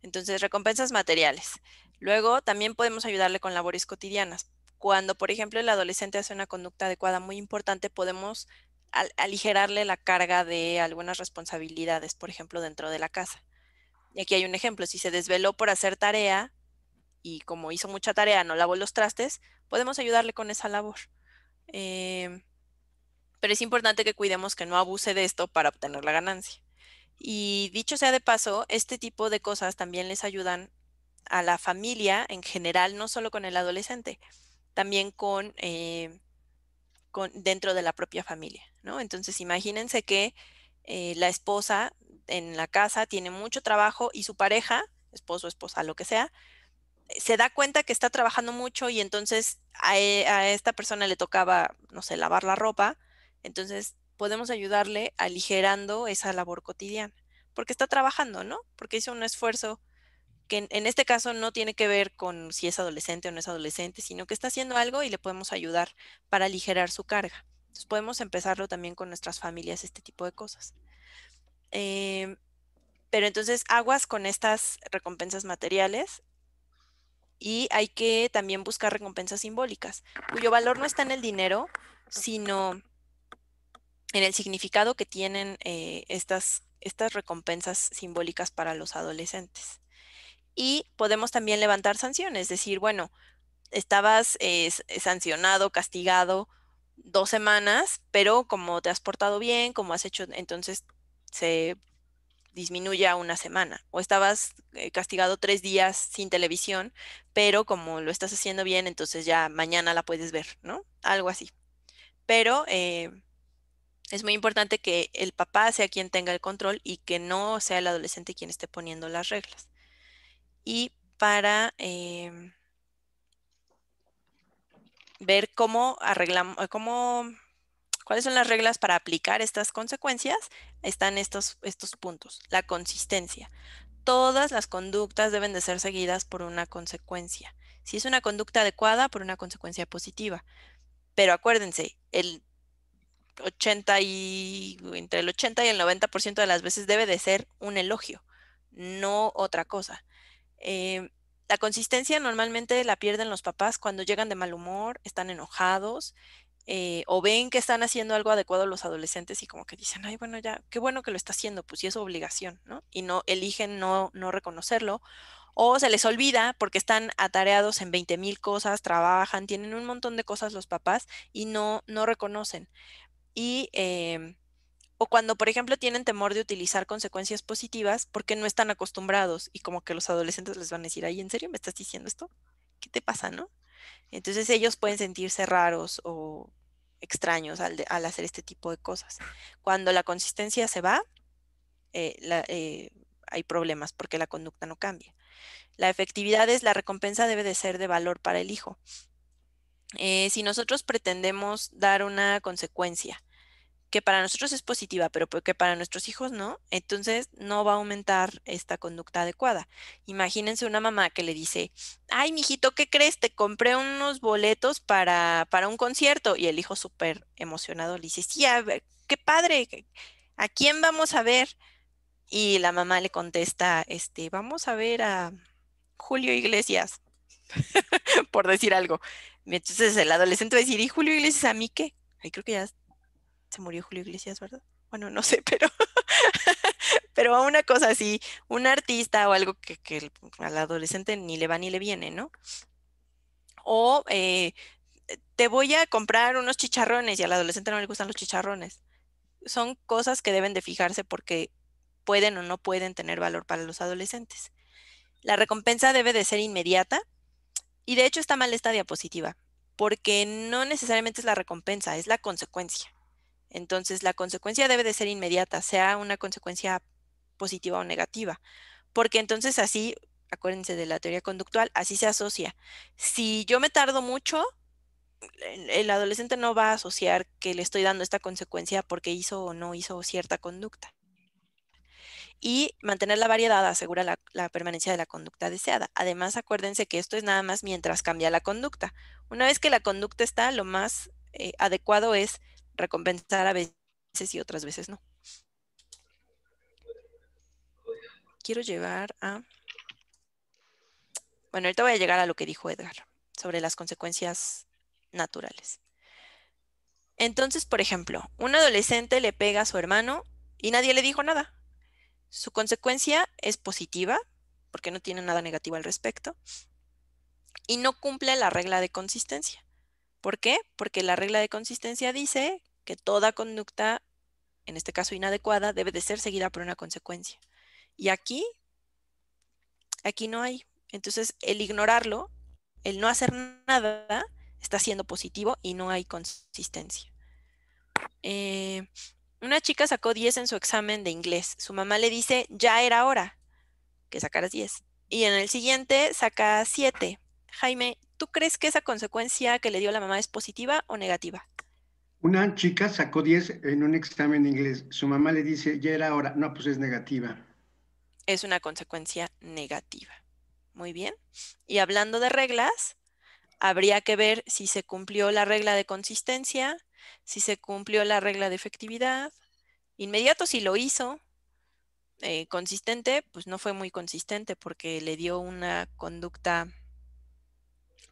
Entonces, recompensas materiales. Luego, también podemos ayudarle con labores cotidianas. Cuando, por ejemplo, el adolescente hace una conducta adecuada muy importante, podemos aligerarle la carga de algunas responsabilidades, por ejemplo, dentro de la casa. Y aquí hay un ejemplo, si se desveló por hacer tarea y como hizo mucha tarea no lavó los trastes, podemos ayudarle con esa labor. Pero es importante que cuidemos que no abuse de esto para obtener la ganancia. Y dicho sea de paso, este tipo de cosas también les ayudan a la familia en general, no solo con el adolescente, también con dentro de la propia familia, ¿no? Entonces, imagínense que la esposa en la casa tiene mucho trabajo y su pareja, esposo, esposa, lo que sea, se da cuenta que está trabajando mucho y entonces a esta persona le tocaba, no sé, lavar la ropa, entonces podemos ayudarle aligerando esa labor cotidiana porque está trabajando, ¿no? Porque hizo un esfuerzo que en este caso no tiene que ver con si es adolescente o no es adolescente, sino que está haciendo algo y le podemos ayudar para aligerar su carga. Entonces podemos empezarlo también con nuestras familias, este tipo de cosas. Pero entonces aguas con estas recompensas materiales y hay que también buscar recompensas simbólicas, cuyo valor no está en el dinero, sino en el significado que tienen estas recompensas simbólicas para los adolescentes. Y podemos también levantar sanciones, decir, bueno, estabas sancionado, castigado 2 semanas, pero como te has portado bien, como has hecho, entonces se disminuye a 1 semana. O estabas castigado 3 días sin televisión, pero como lo estás haciendo bien, entonces ya mañana la puedes ver, ¿no? Algo así. Pero es muy importante que el papá sea quien tenga el control y que no sea el adolescente quien esté poniendo las reglas. Y para ver cómo arreglamos, cuáles son las reglas para aplicar estas consecuencias, están estos puntos. La consistencia. Todas las conductas deben de ser seguidas por una consecuencia. Si es una conducta adecuada, por una consecuencia positiva. Pero acuérdense, entre el 80 y el 90% de las veces debe de ser un elogio, no otra cosa. La consistencia normalmente la pierden los papás cuando llegan de mal humor, están enojados, o ven que están haciendo algo adecuado los adolescentes y como que dicen, ay, bueno, ya, qué bueno que lo está haciendo, pues sí es su obligación, ¿no? Y no eligen no reconocerlo, o se les olvida porque están atareados en 20,000 cosas, trabajan, tienen un montón de cosas los papás y no reconocen. Y o cuando, por ejemplo, tienen temor de utilizar consecuencias positivas porque no están acostumbrados y como que los adolescentes les van a decir, ay, ¿en serio me estás diciendo esto? ¿Qué te pasa, no? Entonces ellos pueden sentirse raros o extraños al hacer este tipo de cosas. Cuando la consistencia se va, hay problemas porque la conducta no cambia. La efectividad es la recompensa debe de ser de valor para el hijo. Si nosotros pretendemos dar una consecuencia que para nosotros es positiva, pero que para nuestros hijos no, entonces no va a aumentar esta conducta adecuada. Imagínense una mamá que le dice, ay, mijito, ¿qué crees? Te compré unos boletos para un concierto. Y el hijo súper emocionado le dice, sí, a ver, qué padre, ¿a quién vamos a ver? Y la mamá le contesta, vamos a ver a Julio Iglesias, por decir algo. Entonces el adolescente va a decir, ¿y Julio Iglesias a mí qué? Ay, creo que ya se murió Julio Iglesias, ¿verdad? Bueno, no sé, pero a una cosa así, un artista o algo que al adolescente ni le va ni le viene, ¿no? O te voy a comprar unos chicharrones y al adolescente no le gustan los chicharrones. Son cosas que deben de fijarse porque pueden o no pueden tener valor para los adolescentes. La recompensa debe de ser inmediata y de hecho está mal esta diapositiva porque no necesariamente es la recompensa, es la consecuencia. Entonces, la consecuencia debe de ser inmediata, sea una consecuencia positiva o negativa, porque entonces así, acuérdense de la teoría conductual, así se asocia. Si yo me tardo mucho, el adolescente no va a asociar que le estoy dando esta consecuencia porque hizo o no hizo cierta conducta. Y mantener la variedad asegura la permanencia de la conducta deseada. Además, acuérdense que esto es nada más mientras cambia la conducta. Una vez que la conducta está, lo más adecuado es recompensar a veces y otras veces no. Quiero llevar a... Bueno, ahorita voy a llegar a lo que dijo Edgar sobre las consecuencias naturales. Entonces, por ejemplo, un adolescente le pega a su hermano y nadie le dijo nada. Su consecuencia es positiva, porque no tiene nada negativo al respecto, y no cumple la regla de consistencia. ¿Por qué? Porque la regla de consistencia dice que toda conducta, en este caso inadecuada, debe de ser seguida por una consecuencia. Y aquí no hay. Entonces, el ignorarlo, el no hacer nada, está siendo positivo y no hay consistencia. Una chica sacó 10 en su examen de inglés. Su mamá le dice, ya era hora que sacaras 10. Y en el siguiente saca 7. Jaime, ¿tú crees que esa consecuencia que le dio la mamá es positiva o negativa? Una chica sacó 10 en un examen de inglés. Su mamá le dice, ya era hora. No, pues es negativa. Es una consecuencia negativa. Muy bien. Y hablando de reglas, habría que ver si se cumplió la regla de consistencia, si se cumplió la regla de efectividad. Inmediato si lo hizo, consistente, pues no fue muy consistente porque le dio una conducta,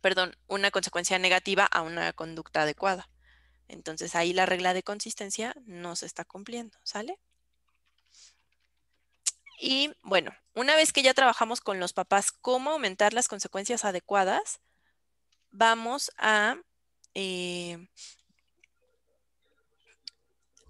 perdón, una consecuencia negativa a una conducta adecuada. Entonces ahí la regla de consistencia no se está cumpliendo, ¿sale? Y bueno, una vez que ya trabajamos con los papás cómo aumentar las consecuencias adecuadas, vamos a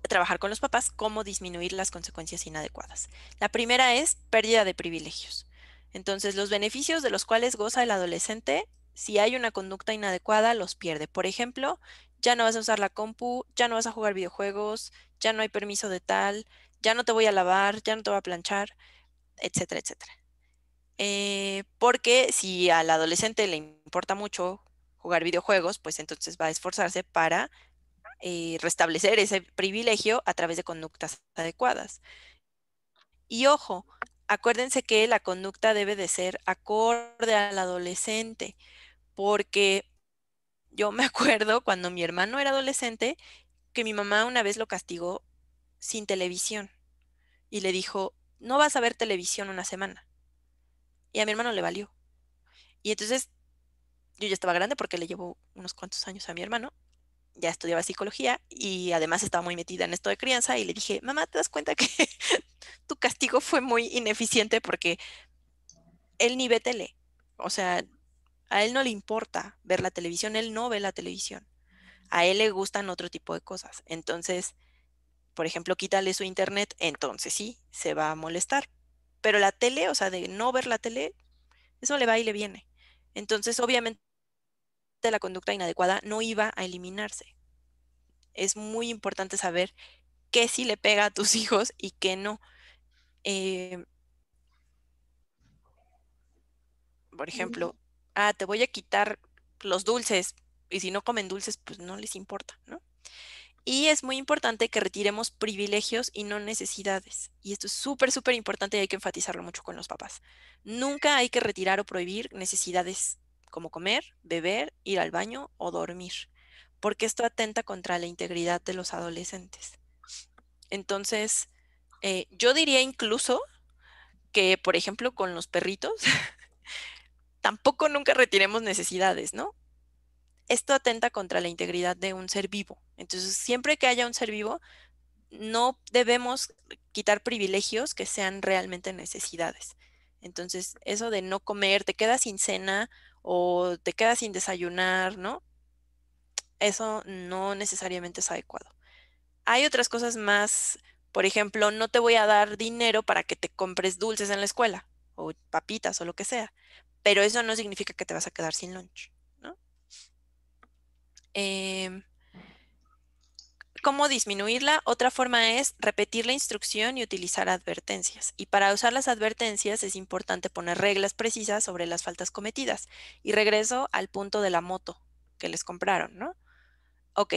trabajar con los papás cómo disminuir las consecuencias inadecuadas. La primera es pérdida de privilegios. Entonces, los beneficios de los cuales goza el adolescente, si hay una conducta inadecuada, los pierde. Por ejemplo, ya no vas a usar la compu, ya no vas a jugar videojuegos, ya no hay permiso de tal, ya no te voy a lavar, ya no te voy a planchar, etcétera, etcétera. Porque si al adolescente le importa mucho jugar videojuegos, pues entonces va a esforzarse para restablecer ese privilegio a través de conductas adecuadas. Y ojo, acuérdense que la conducta debe de ser acorde al adolescente, porque yo me acuerdo cuando mi hermano era adolescente que mi mamá una vez lo castigó sin televisión y le dijo, no vas a ver televisión una semana. Y a mi hermano le valió. Y entonces yo ya estaba grande porque le llevo unos cuantos años a mi hermano, ya estudiaba psicología y además estaba muy metida en esto de crianza y le dije, mamá, ¿te das cuenta que tu castigo fue muy ineficiente porque él ni ve tele? O sea, a él no le importa ver la televisión, él no ve la televisión. A él le gustan otro tipo de cosas. Entonces, por ejemplo, quítale su internet, entonces sí, se va a molestar. Pero la tele, o sea, de no ver la tele, eso le va y le viene. Entonces, obviamente, la conducta inadecuada no iba a eliminarse. Es muy importante saber qué sí le pega a tus hijos y qué no. Por ejemplo, te voy a quitar los dulces y si no comen dulces, pues no les importa, ¿no? Y es muy importante que retiremos privilegios y no necesidades. Y esto es súper, súper importante y hay que enfatizarlo mucho con los papás. Nunca hay que retirar o prohibir necesidades como comer, beber, ir al baño o dormir, porque esto atenta contra la integridad de los adolescentes. Entonces, yo diría incluso que, por ejemplo, con los perritos, tampoco nunca retiremos necesidades, ¿no? Esto atenta contra la integridad de un ser vivo. Entonces, siempre que haya un ser vivo, no debemos quitar privilegios que sean realmente necesidades. Entonces, eso de no comer, te quedas sin cena o te quedas sin desayunar, ¿no? Eso no necesariamente es adecuado. Hay otras cosas más, por ejemplo, no te voy a dar dinero para que te compres dulces en la escuela o papitas o lo que sea, pero eso no significa que te vas a quedar sin lunch, ¿no? ¿Cómo disminuirla? Otra forma es repetir la instrucción y utilizar advertencias. Y para usar las advertencias es importante poner reglas precisas sobre las faltas cometidas. Y regreso al punto de la moto que les compraron, ¿no? Ok,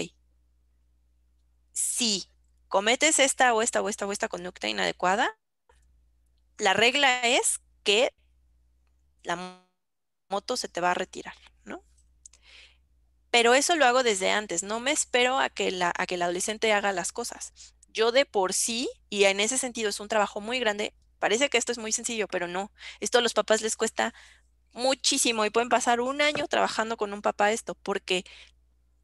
si cometes esta o esta o esta o esta conducta inadecuada, la regla es que la moto se te va a retirar, ¿no? Pero eso lo hago desde antes, no me espero a que el adolescente haga las cosas. Yo de por sí, y en ese sentido es un trabajo muy grande, parece que esto es muy sencillo, pero no. Esto a los papás les cuesta muchísimo y pueden pasar un año trabajando con un papá esto, porque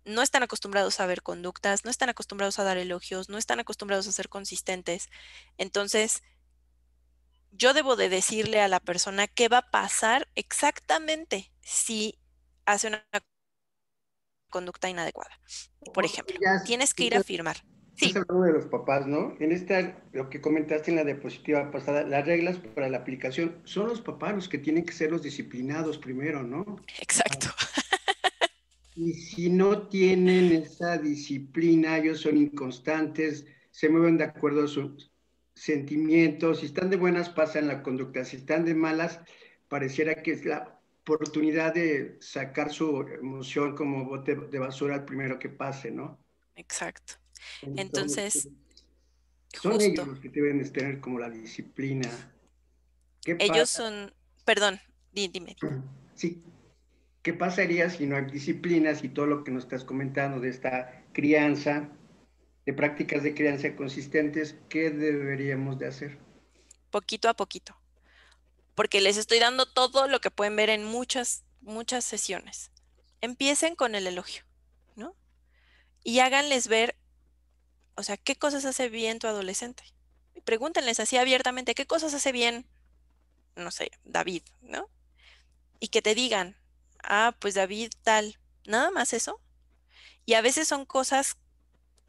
no están acostumbrados a ver conductas, no están acostumbrados a dar elogios, no están acostumbrados a ser consistentes. Entonces, yo debo de decirle a la persona qué va a pasar exactamente si hace una conducta inadecuada. Por ejemplo, tienes que ir a firmar. Estás hablando de los papás, ¿no? En lo que comentaste en la diapositiva pasada, las reglas para la aplicación, son los papás los que tienen que ser los disciplinados primero, ¿no? Exacto. Y si no tienen esa disciplina, ellos son inconstantes, se mueven de acuerdo a sus sentimientos, si están de buenas pasan la conducta, si están de malas, pareciera que es la oportunidad de sacar su emoción como bote de basura al primero que pase, ¿no? Exacto. Entonces, Entonces, son ellos justo, los que deben de tener como la disciplina. ¿Qué ellos pasa? son, perdón, dime. Sí, ¿qué pasaría si no hay disciplina, si todo lo que nos estás comentando de esta crianza, de prácticas de crianza consistentes, qué deberíamos de hacer? Poquito a poquito, porque les estoy dando todo lo que pueden ver en muchas sesiones. Empiecen con el elogio, ¿no? Y háganles ver, o sea, qué cosas hace bien tu adolescente. Y pregúntenles así abiertamente, ¿qué cosas hace bien, no sé, David, ¿no? Y que te digan, pues David tal, nada más eso. Y a veces son cosas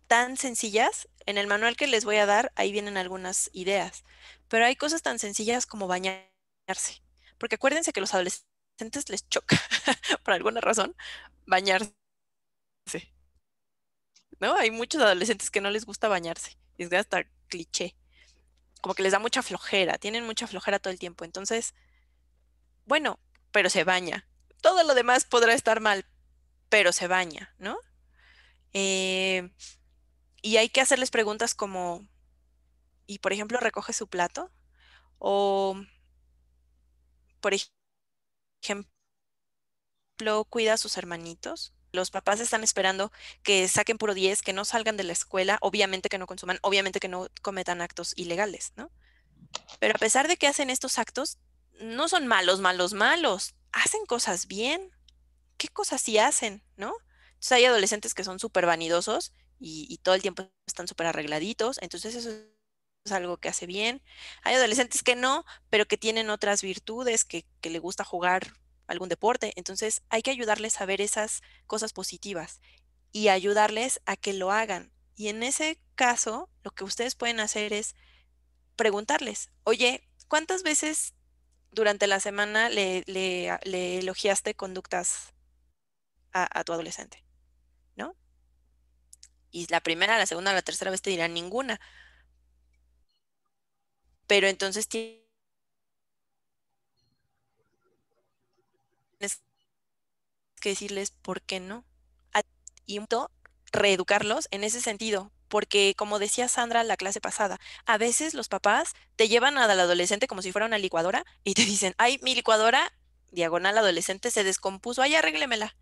tan sencillas, en el manual que les voy a dar, ahí vienen algunas ideas, pero hay cosas tan sencillas como bañarse, porque acuérdense que los adolescentes les choca, por alguna razón, bañarse, ¿no? Hay muchos adolescentes que no les gusta bañarse, es hasta cliché, como que les da mucha flojera, tienen mucha flojera todo el tiempo, entonces, bueno, pero se baña. Todo lo demás podrá estar mal, pero se baña, ¿no? Eh, y hay que hacerles preguntas como, y por ejemplo, recoge su plato, o por ejemplo, cuida a sus hermanitos. Los papás están esperando que saquen puro 10, que no salgan de la escuela, obviamente que no consuman, obviamente que no cometan actos ilegales, ¿no? Pero a pesar de que hacen estos actos, no son malos, malos, malos. Hacen cosas bien. ¿Qué cosas sí hacen, no? Entonces hay adolescentes que son súper vanidosos y todo el tiempo están súper arregladitos, entonces eso es algo que hace bien. Hay adolescentes que no, pero que tienen otras virtudes, que le gusta jugar algún deporte, entonces hay que ayudarles a ver esas cosas positivas y ayudarles a que lo hagan. Y en ese caso, lo que ustedes pueden hacer es preguntarles, oye, ¿cuántas veces durante la semana le elogiaste conductas a tu adolescente, ¿no? Y la primera, la segunda, la tercera vez te dirán ninguna, pero entonces tienes que decirles por qué no. Y reeducarlos en ese sentido, porque como decía Sandra la clase pasada, a veces los papás te llevan al adolescente como si fuera una licuadora y te dicen, ay, mi licuadora, diagonal adolescente, se descompuso, ay, arréglemela.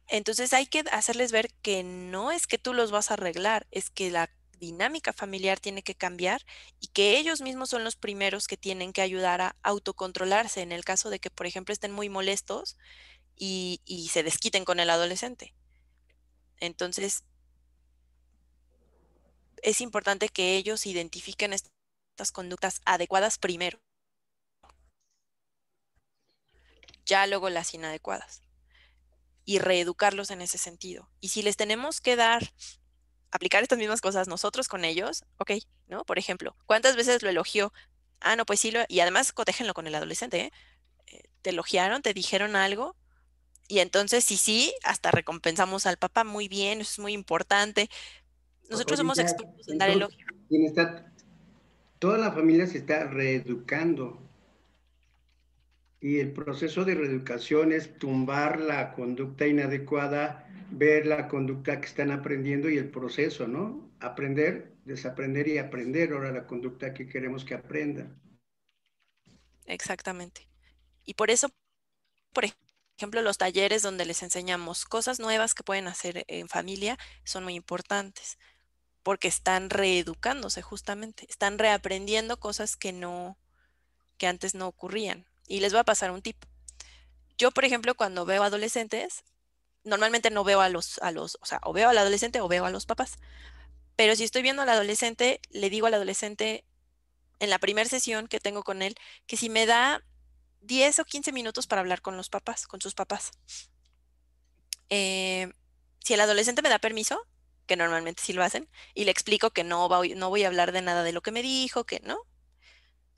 Entonces hay que hacerles ver que no es que tú los vas a arreglar, es que la dinámica familiar tiene que cambiar y que ellos mismos son los primeros que tienen que ayudar a autocontrolarse en el caso de que, por ejemplo, estén muy molestos y se desquiten con el adolescente. Entonces, es importante que ellos identifiquen estas conductas adecuadas primero, ya luego las inadecuadas, y reeducarlos en ese sentido. Y si les tenemos que aplicar estas mismas cosas nosotros con ellos, ok, ¿no? Por ejemplo, ¿cuántas veces lo elogió? No, pues sí, y además cotéjenlo con el adolescente, ¿eh? Te elogiaron, te dijeron algo, y entonces sí, hasta recompensamos al papá, muy bien, eso es muy importante. Nosotros Oye, somos ya, expertos en dar entonces, elogios. toda la familia se está reeducando. Y el proceso de reeducación es tumbar la conducta inadecuada, ver la conducta que están aprendiendo y el proceso, ¿no? Aprender, desaprender y aprender ahora la conducta que queremos que aprendan. Exactamente. Y por eso, por ejemplo, los talleres donde les enseñamos cosas nuevas que pueden hacer en familia son muy importantes, porque están reeducándose justamente, están reaprendiendo cosas que antes no ocurrían. Y les voy a pasar un tip. Yo, por ejemplo, cuando veo adolescentes, normalmente no veo o sea, o veo al adolescente o veo a los papás. Pero si estoy viendo al adolescente, le digo al adolescente en la primera sesión que tengo con él, que si me da 10 o 15 minutos para hablar con los papás, con sus papás. Si el adolescente me da permiso, que normalmente sí lo hacen, y le explico que no voy a hablar de nada de lo que me dijo, que no,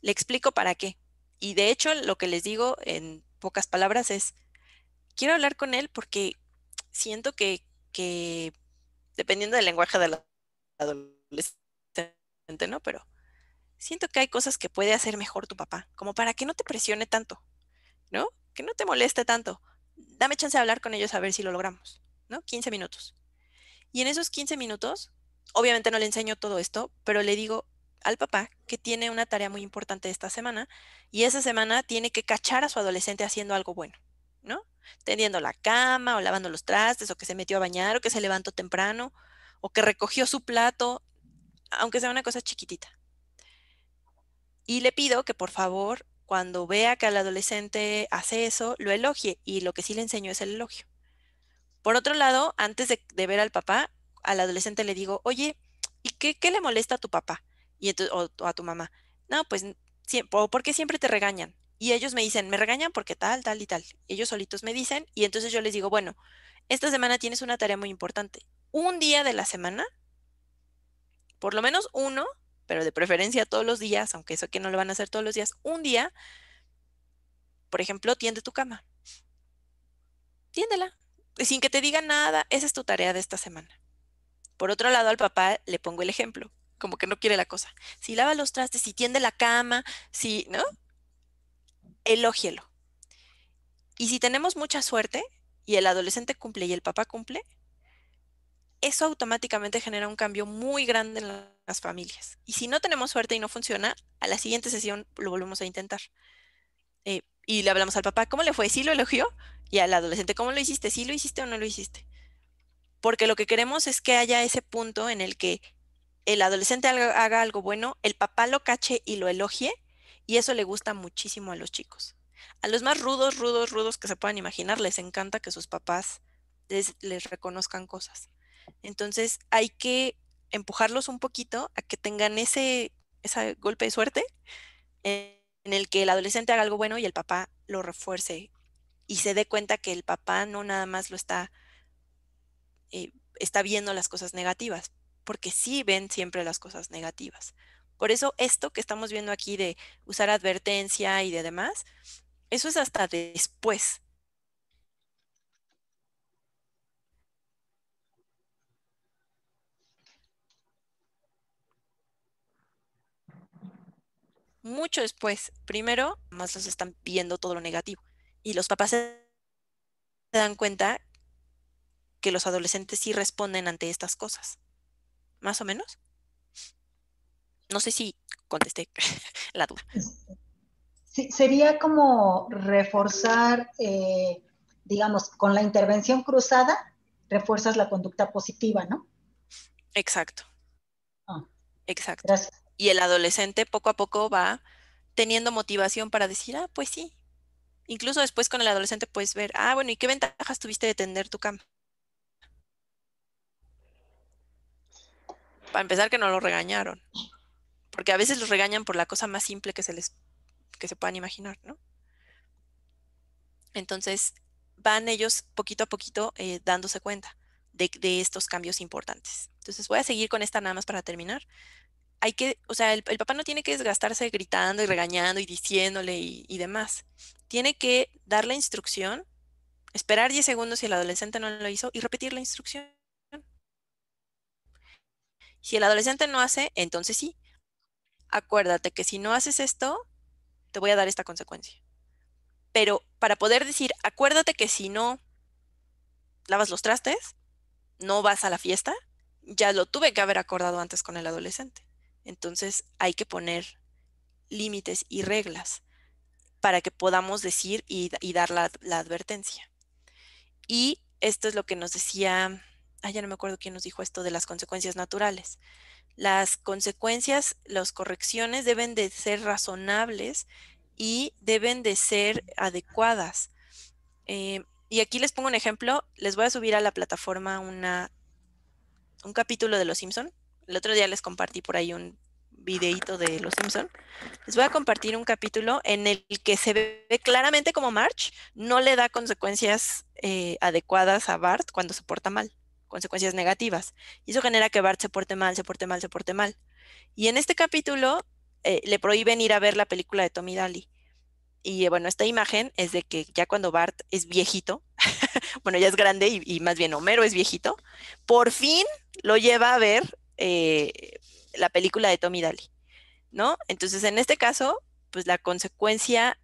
le explico para qué. Y de hecho, lo que les digo en pocas palabras es, quiero hablar con él porque siento que dependiendo del lenguaje del adolescente, ¿no? Pero siento que hay cosas que puede hacer mejor tu papá, como para que no te presione tanto, ¿no? Que no te moleste tanto. Dame chance de hablar con ellos a ver si lo logramos, ¿no? 15 minutos. Y en esos 15 minutos, obviamente no le enseño todo esto, pero le digo al papá que tiene una tarea muy importante esta semana y esa semana tiene que cachar a su adolescente haciendo algo bueno, ¿no? Tendiendo la cama o lavando los trastes o que se metió a bañar o que se levantó temprano o que recogió su plato, aunque sea una cosa chiquitita. Y le pido que por favor, cuando vea que el adolescente hace eso, lo elogie y lo que sí le enseño es el elogio. Por otro lado, antes de ver al papá, al adolescente le digo, oye, ¿y qué le molesta a tu papá? Y o a tu mamá. No, pues, ¿por qué siempre te regañan? Y ellos me dicen, me regañan porque tal, tal y tal. Ellos solitos me dicen, y entonces yo les digo, bueno, esta semana tienes una tarea muy importante. Un día de la semana, por lo menos uno, pero de preferencia todos los días, aunque eso que no lo van a hacer todos los días, un día, por ejemplo, tiende tu cama. Tiéndela. Sin que te digan nada, esa es tu tarea de esta semana. Por otro lado, al papá le pongo el ejemplo, como que no quiere la cosa. Si lava los trastes, si tiende la cama, si, ¿no? Elógielo. Y si tenemos mucha suerte y el adolescente cumple y el papá cumple, eso automáticamente genera un cambio muy grande en las familias. Y si no tenemos suerte y no funciona, a la siguiente sesión lo volvemos a intentar. Y le hablamos al papá, ¿cómo le fue? ¿Sí lo elogió? Y al adolescente, ¿cómo lo hiciste? ¿Sí lo hiciste o no lo hiciste? Porque lo que queremos es que haya ese punto en el que el adolescente haga algo bueno, el papá lo cache y lo elogie, y eso le gusta muchísimo a los chicos. A los más rudos, rudos, rudos que se puedan imaginar, les encanta que sus papás les reconozcan cosas. Entonces hay que empujarlos un poquito a que tengan ese golpe de suerte en el que el adolescente haga algo bueno y el papá lo refuerce y se dé cuenta que el papá no nada más está viendo las cosas negativas, porque sí ven siempre las cosas negativas. Por eso esto que estamos viendo aquí de usar advertencia y de demás, eso es hasta después. Mucho después. Primero, más los están viendo todo lo negativo. Y los papás se dan cuenta que los adolescentes sí responden ante estas cosas. ¿Más o menos? No sé si contesté la duda. Sí, sería como reforzar, digamos, con la intervención cruzada, refuerzas la conducta positiva, ¿no? Exacto. Exacto. Gracias. Y el adolescente poco a poco va teniendo motivación para decir, pues sí. Incluso después con el adolescente puedes ver, bueno, ¿y qué ventajas tuviste de tender tu cama? Para empezar, que no lo regañaron. Porque a veces los regañan por la cosa más simple que se puedan imaginar, ¿no? Entonces, van ellos poquito a poquito dándose cuenta de estos cambios importantes. Entonces, voy a seguir con esta nada más para terminar. O sea, el papá no tiene que desgastarse gritando y regañando y diciéndole y demás. Tiene que dar la instrucción, esperar 10 segundos si el adolescente no lo hizo y repetir la instrucción. Si el adolescente no hace, entonces sí. Acuérdate que si no haces esto, te voy a dar esta consecuencia. Pero para poder decir, acuérdate que si no lavas los trastes, no vas a la fiesta, ya lo tuve que haber acordado antes con el adolescente. Entonces hay que poner límites y reglas para que podamos decir y dar la advertencia. Y esto es lo que nos decía, ya no me acuerdo quién nos dijo esto de las consecuencias naturales. Las consecuencias, las correcciones deben de ser razonables y deben de ser adecuadas. Y aquí les pongo un ejemplo. Les voy a subir a la plataforma un capítulo de Los Simpson. El otro día les compartí por ahí un videíto de Los Simpson. Les voy a compartir un capítulo en el que se ve claramente como Marge no le da consecuencias adecuadas a Bart cuando se porta mal, consecuencias negativas. Y eso genera que Bart se porte mal, se porte mal, se porte mal. Y en este capítulo le prohíben ir a ver la película de Tommy Daly. Y bueno, esta imagen es de que ya cuando Bart es viejito, bueno, ya es grande y más bien Homero es viejito, por fin lo lleva a ver la película de Tommy Daly, ¿no? Entonces, en este caso, pues la consecuencia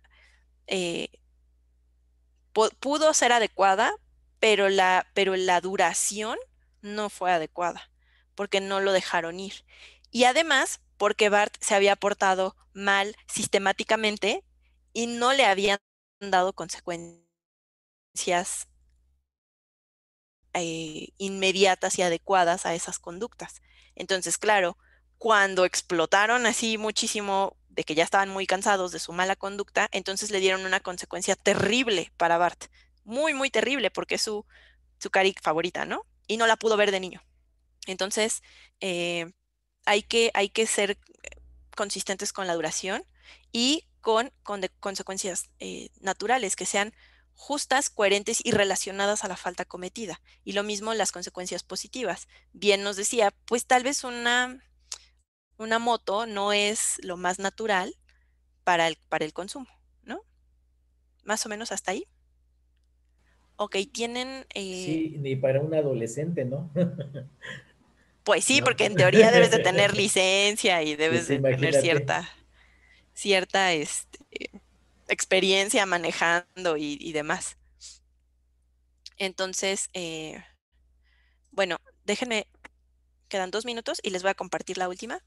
pudo ser adecuada, pero la duración no fue adecuada, porque no lo dejaron ir. Y además, porque Bart se había portado mal sistemáticamente y no le habían dado consecuencias inmediatas y adecuadas a esas conductas. Entonces, claro, cuando explotaron así muchísimo de que ya estaban muy cansados de su mala conducta, entonces le dieron una consecuencia terrible para Bart. Muy, muy terrible, porque es su cari favorita, ¿no? Y no la pudo ver de niño. Entonces, hay que ser consistentes con la duración y con consecuencias naturales, que sean justas, coherentes y relacionadas a la falta cometida. Y lo mismo las consecuencias positivas. Bien nos decía, pues tal vez una moto no es lo más natural para el consumo, ¿no? Más o menos hasta ahí. Ok, tienen... Sí, ni para un adolescente, ¿no? Pues sí, No. porque en teoría debes de tener licencia y debes Pues de tener imagínate. cierta experiencia manejando y demás. Entonces, bueno, déjenme, quedan 2 minutos y les voy a compartir la última,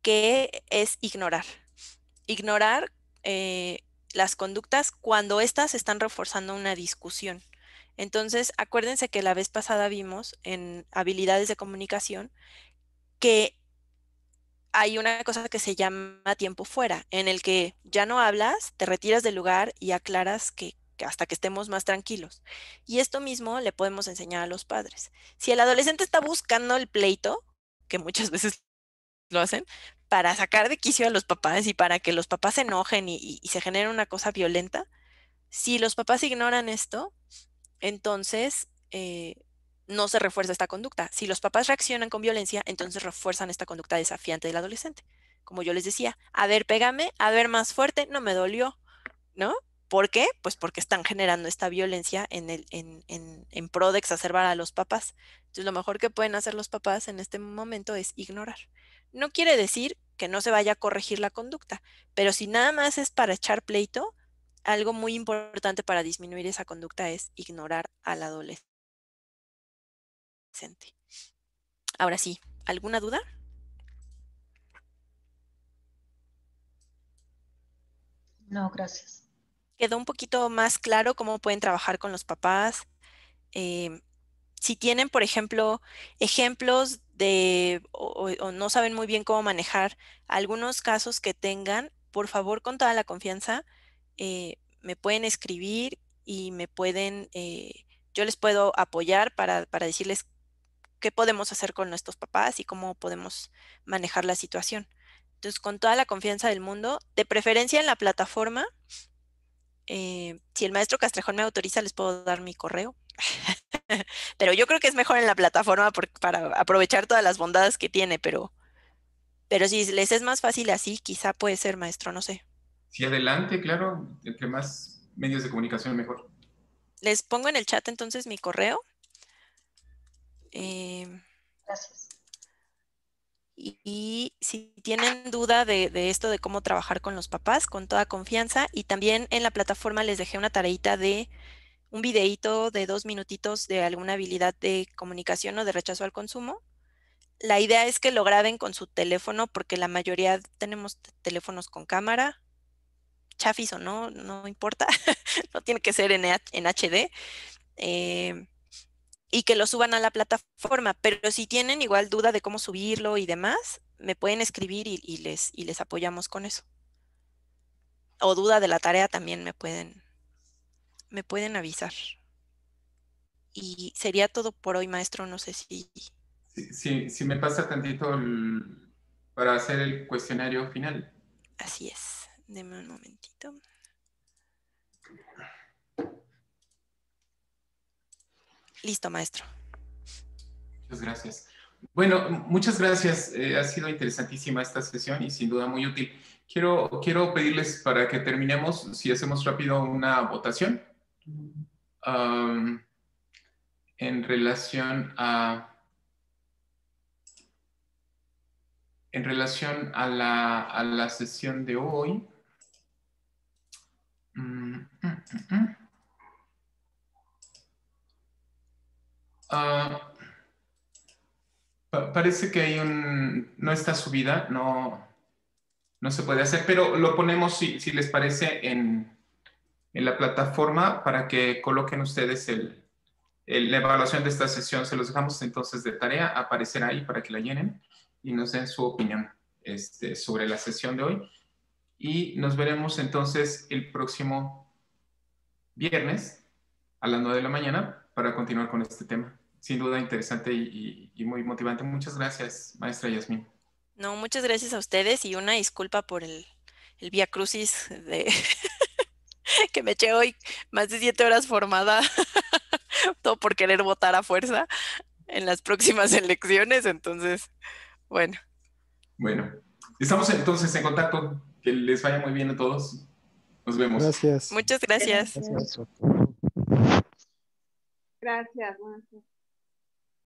que es ignorar. Ignorar las conductas cuando éstas están reforzando una discusión. Entonces, acuérdense que la vez pasada vimos en habilidades de comunicación que hay una cosa que se llama tiempo fuera, en el que ya no hablas, te retiras del lugar y aclaras que hasta que estemos más tranquilos. Y esto mismo le podemos enseñar a los padres. Si el adolescente está buscando el pleito, que muchas veces lo hacen, para sacar de quicio a los papás y para que los papás se enojen y se genere una cosa violenta, si los papás ignoran esto, entonces no se refuerza esta conducta. Si los papás reaccionan con violencia, entonces refuerzan esta conducta desafiante del adolescente. Como yo les decía, a ver, pégame, a ver, más fuerte, no me dolió, ¿no? ¿Por qué? Pues porque están generando esta violencia en pro de exacerbar a los papás. Entonces, lo mejor que pueden hacer los papás en este momento es ignorar. No quiere decir que no se vaya a corregir la conducta, pero si nada más es para echar pleito, algo muy importante para disminuir esa conducta es ignorar al adolescente. Ahora sí, ¿alguna duda? No, gracias. ¿Quedó un poquito más claro cómo pueden trabajar con los papás? Si tienen, por ejemplo, ejemplos o no saben muy bien cómo manejar algunos casos que tengan, por favor, con toda la confianza, me pueden escribir y yo les puedo apoyar para decirles qué podemos hacer con nuestros papás y cómo podemos manejar la situación. Entonces, con toda la confianza del mundo, de preferencia en la plataforma, si el maestro Castrejón me autoriza, les puedo dar mi correo. Pero yo creo que es mejor en la plataforma para aprovechar todas las bondades que tiene, pero si les es más fácil así, quizá puede ser, maestro, no sé. Sí, adelante, claro. Entre más medios de comunicación, mejor. Les pongo en el chat entonces mi correo. Gracias. Y si tienen duda de esto de cómo trabajar con los papás, con toda confianza. Y también en la plataforma les dejé una tareita de un videíto de 2 minutitos de alguna habilidad de comunicación o de rechazo al consumo. La idea es que lo graben con su teléfono porque la mayoría tenemos teléfonos con cámara, chafis o no, no importa, no tiene que ser en HD, y que lo suban a la plataforma. Pero si tienen igual duda de cómo subirlo y demás, me pueden escribir y les apoyamos con eso. O duda de la tarea también me pueden avisar. Y sería todo por hoy, maestro. No sé si... Si me pasa tantito para hacer el cuestionario final. Así es. Deme un momentito. Listo, maestro. Muchas gracias. Bueno, muchas gracias. Ha sido interesantísima esta sesión y sin duda muy útil. Quiero pedirles para que terminemos, si hacemos rápido una votación en relación a la sesión de hoy. Parece que hay no está subida, no se puede hacer, pero lo ponemos, si les parece, en la plataforma para que coloquen ustedes la evaluación de esta sesión. Se los dejamos entonces de tarea, aparecerá ahí para que la llenen y nos den su opinión sobre la sesión de hoy. Y nos veremos entonces el próximo viernes a las 9 de la mañana para continuar con este tema. Sin duda interesante y muy motivante. Muchas gracias, maestra Yasmín. No, muchas gracias a ustedes y una disculpa por el Vía Crucis que me eché hoy más de 7 horas formada, todo por querer votar a fuerza en las próximas elecciones. Entonces, bueno. Bueno, estamos entonces en contacto. Que les vaya muy bien a todos. Nos vemos. Gracias. Muchas gracias. Gracias. Buenas noches.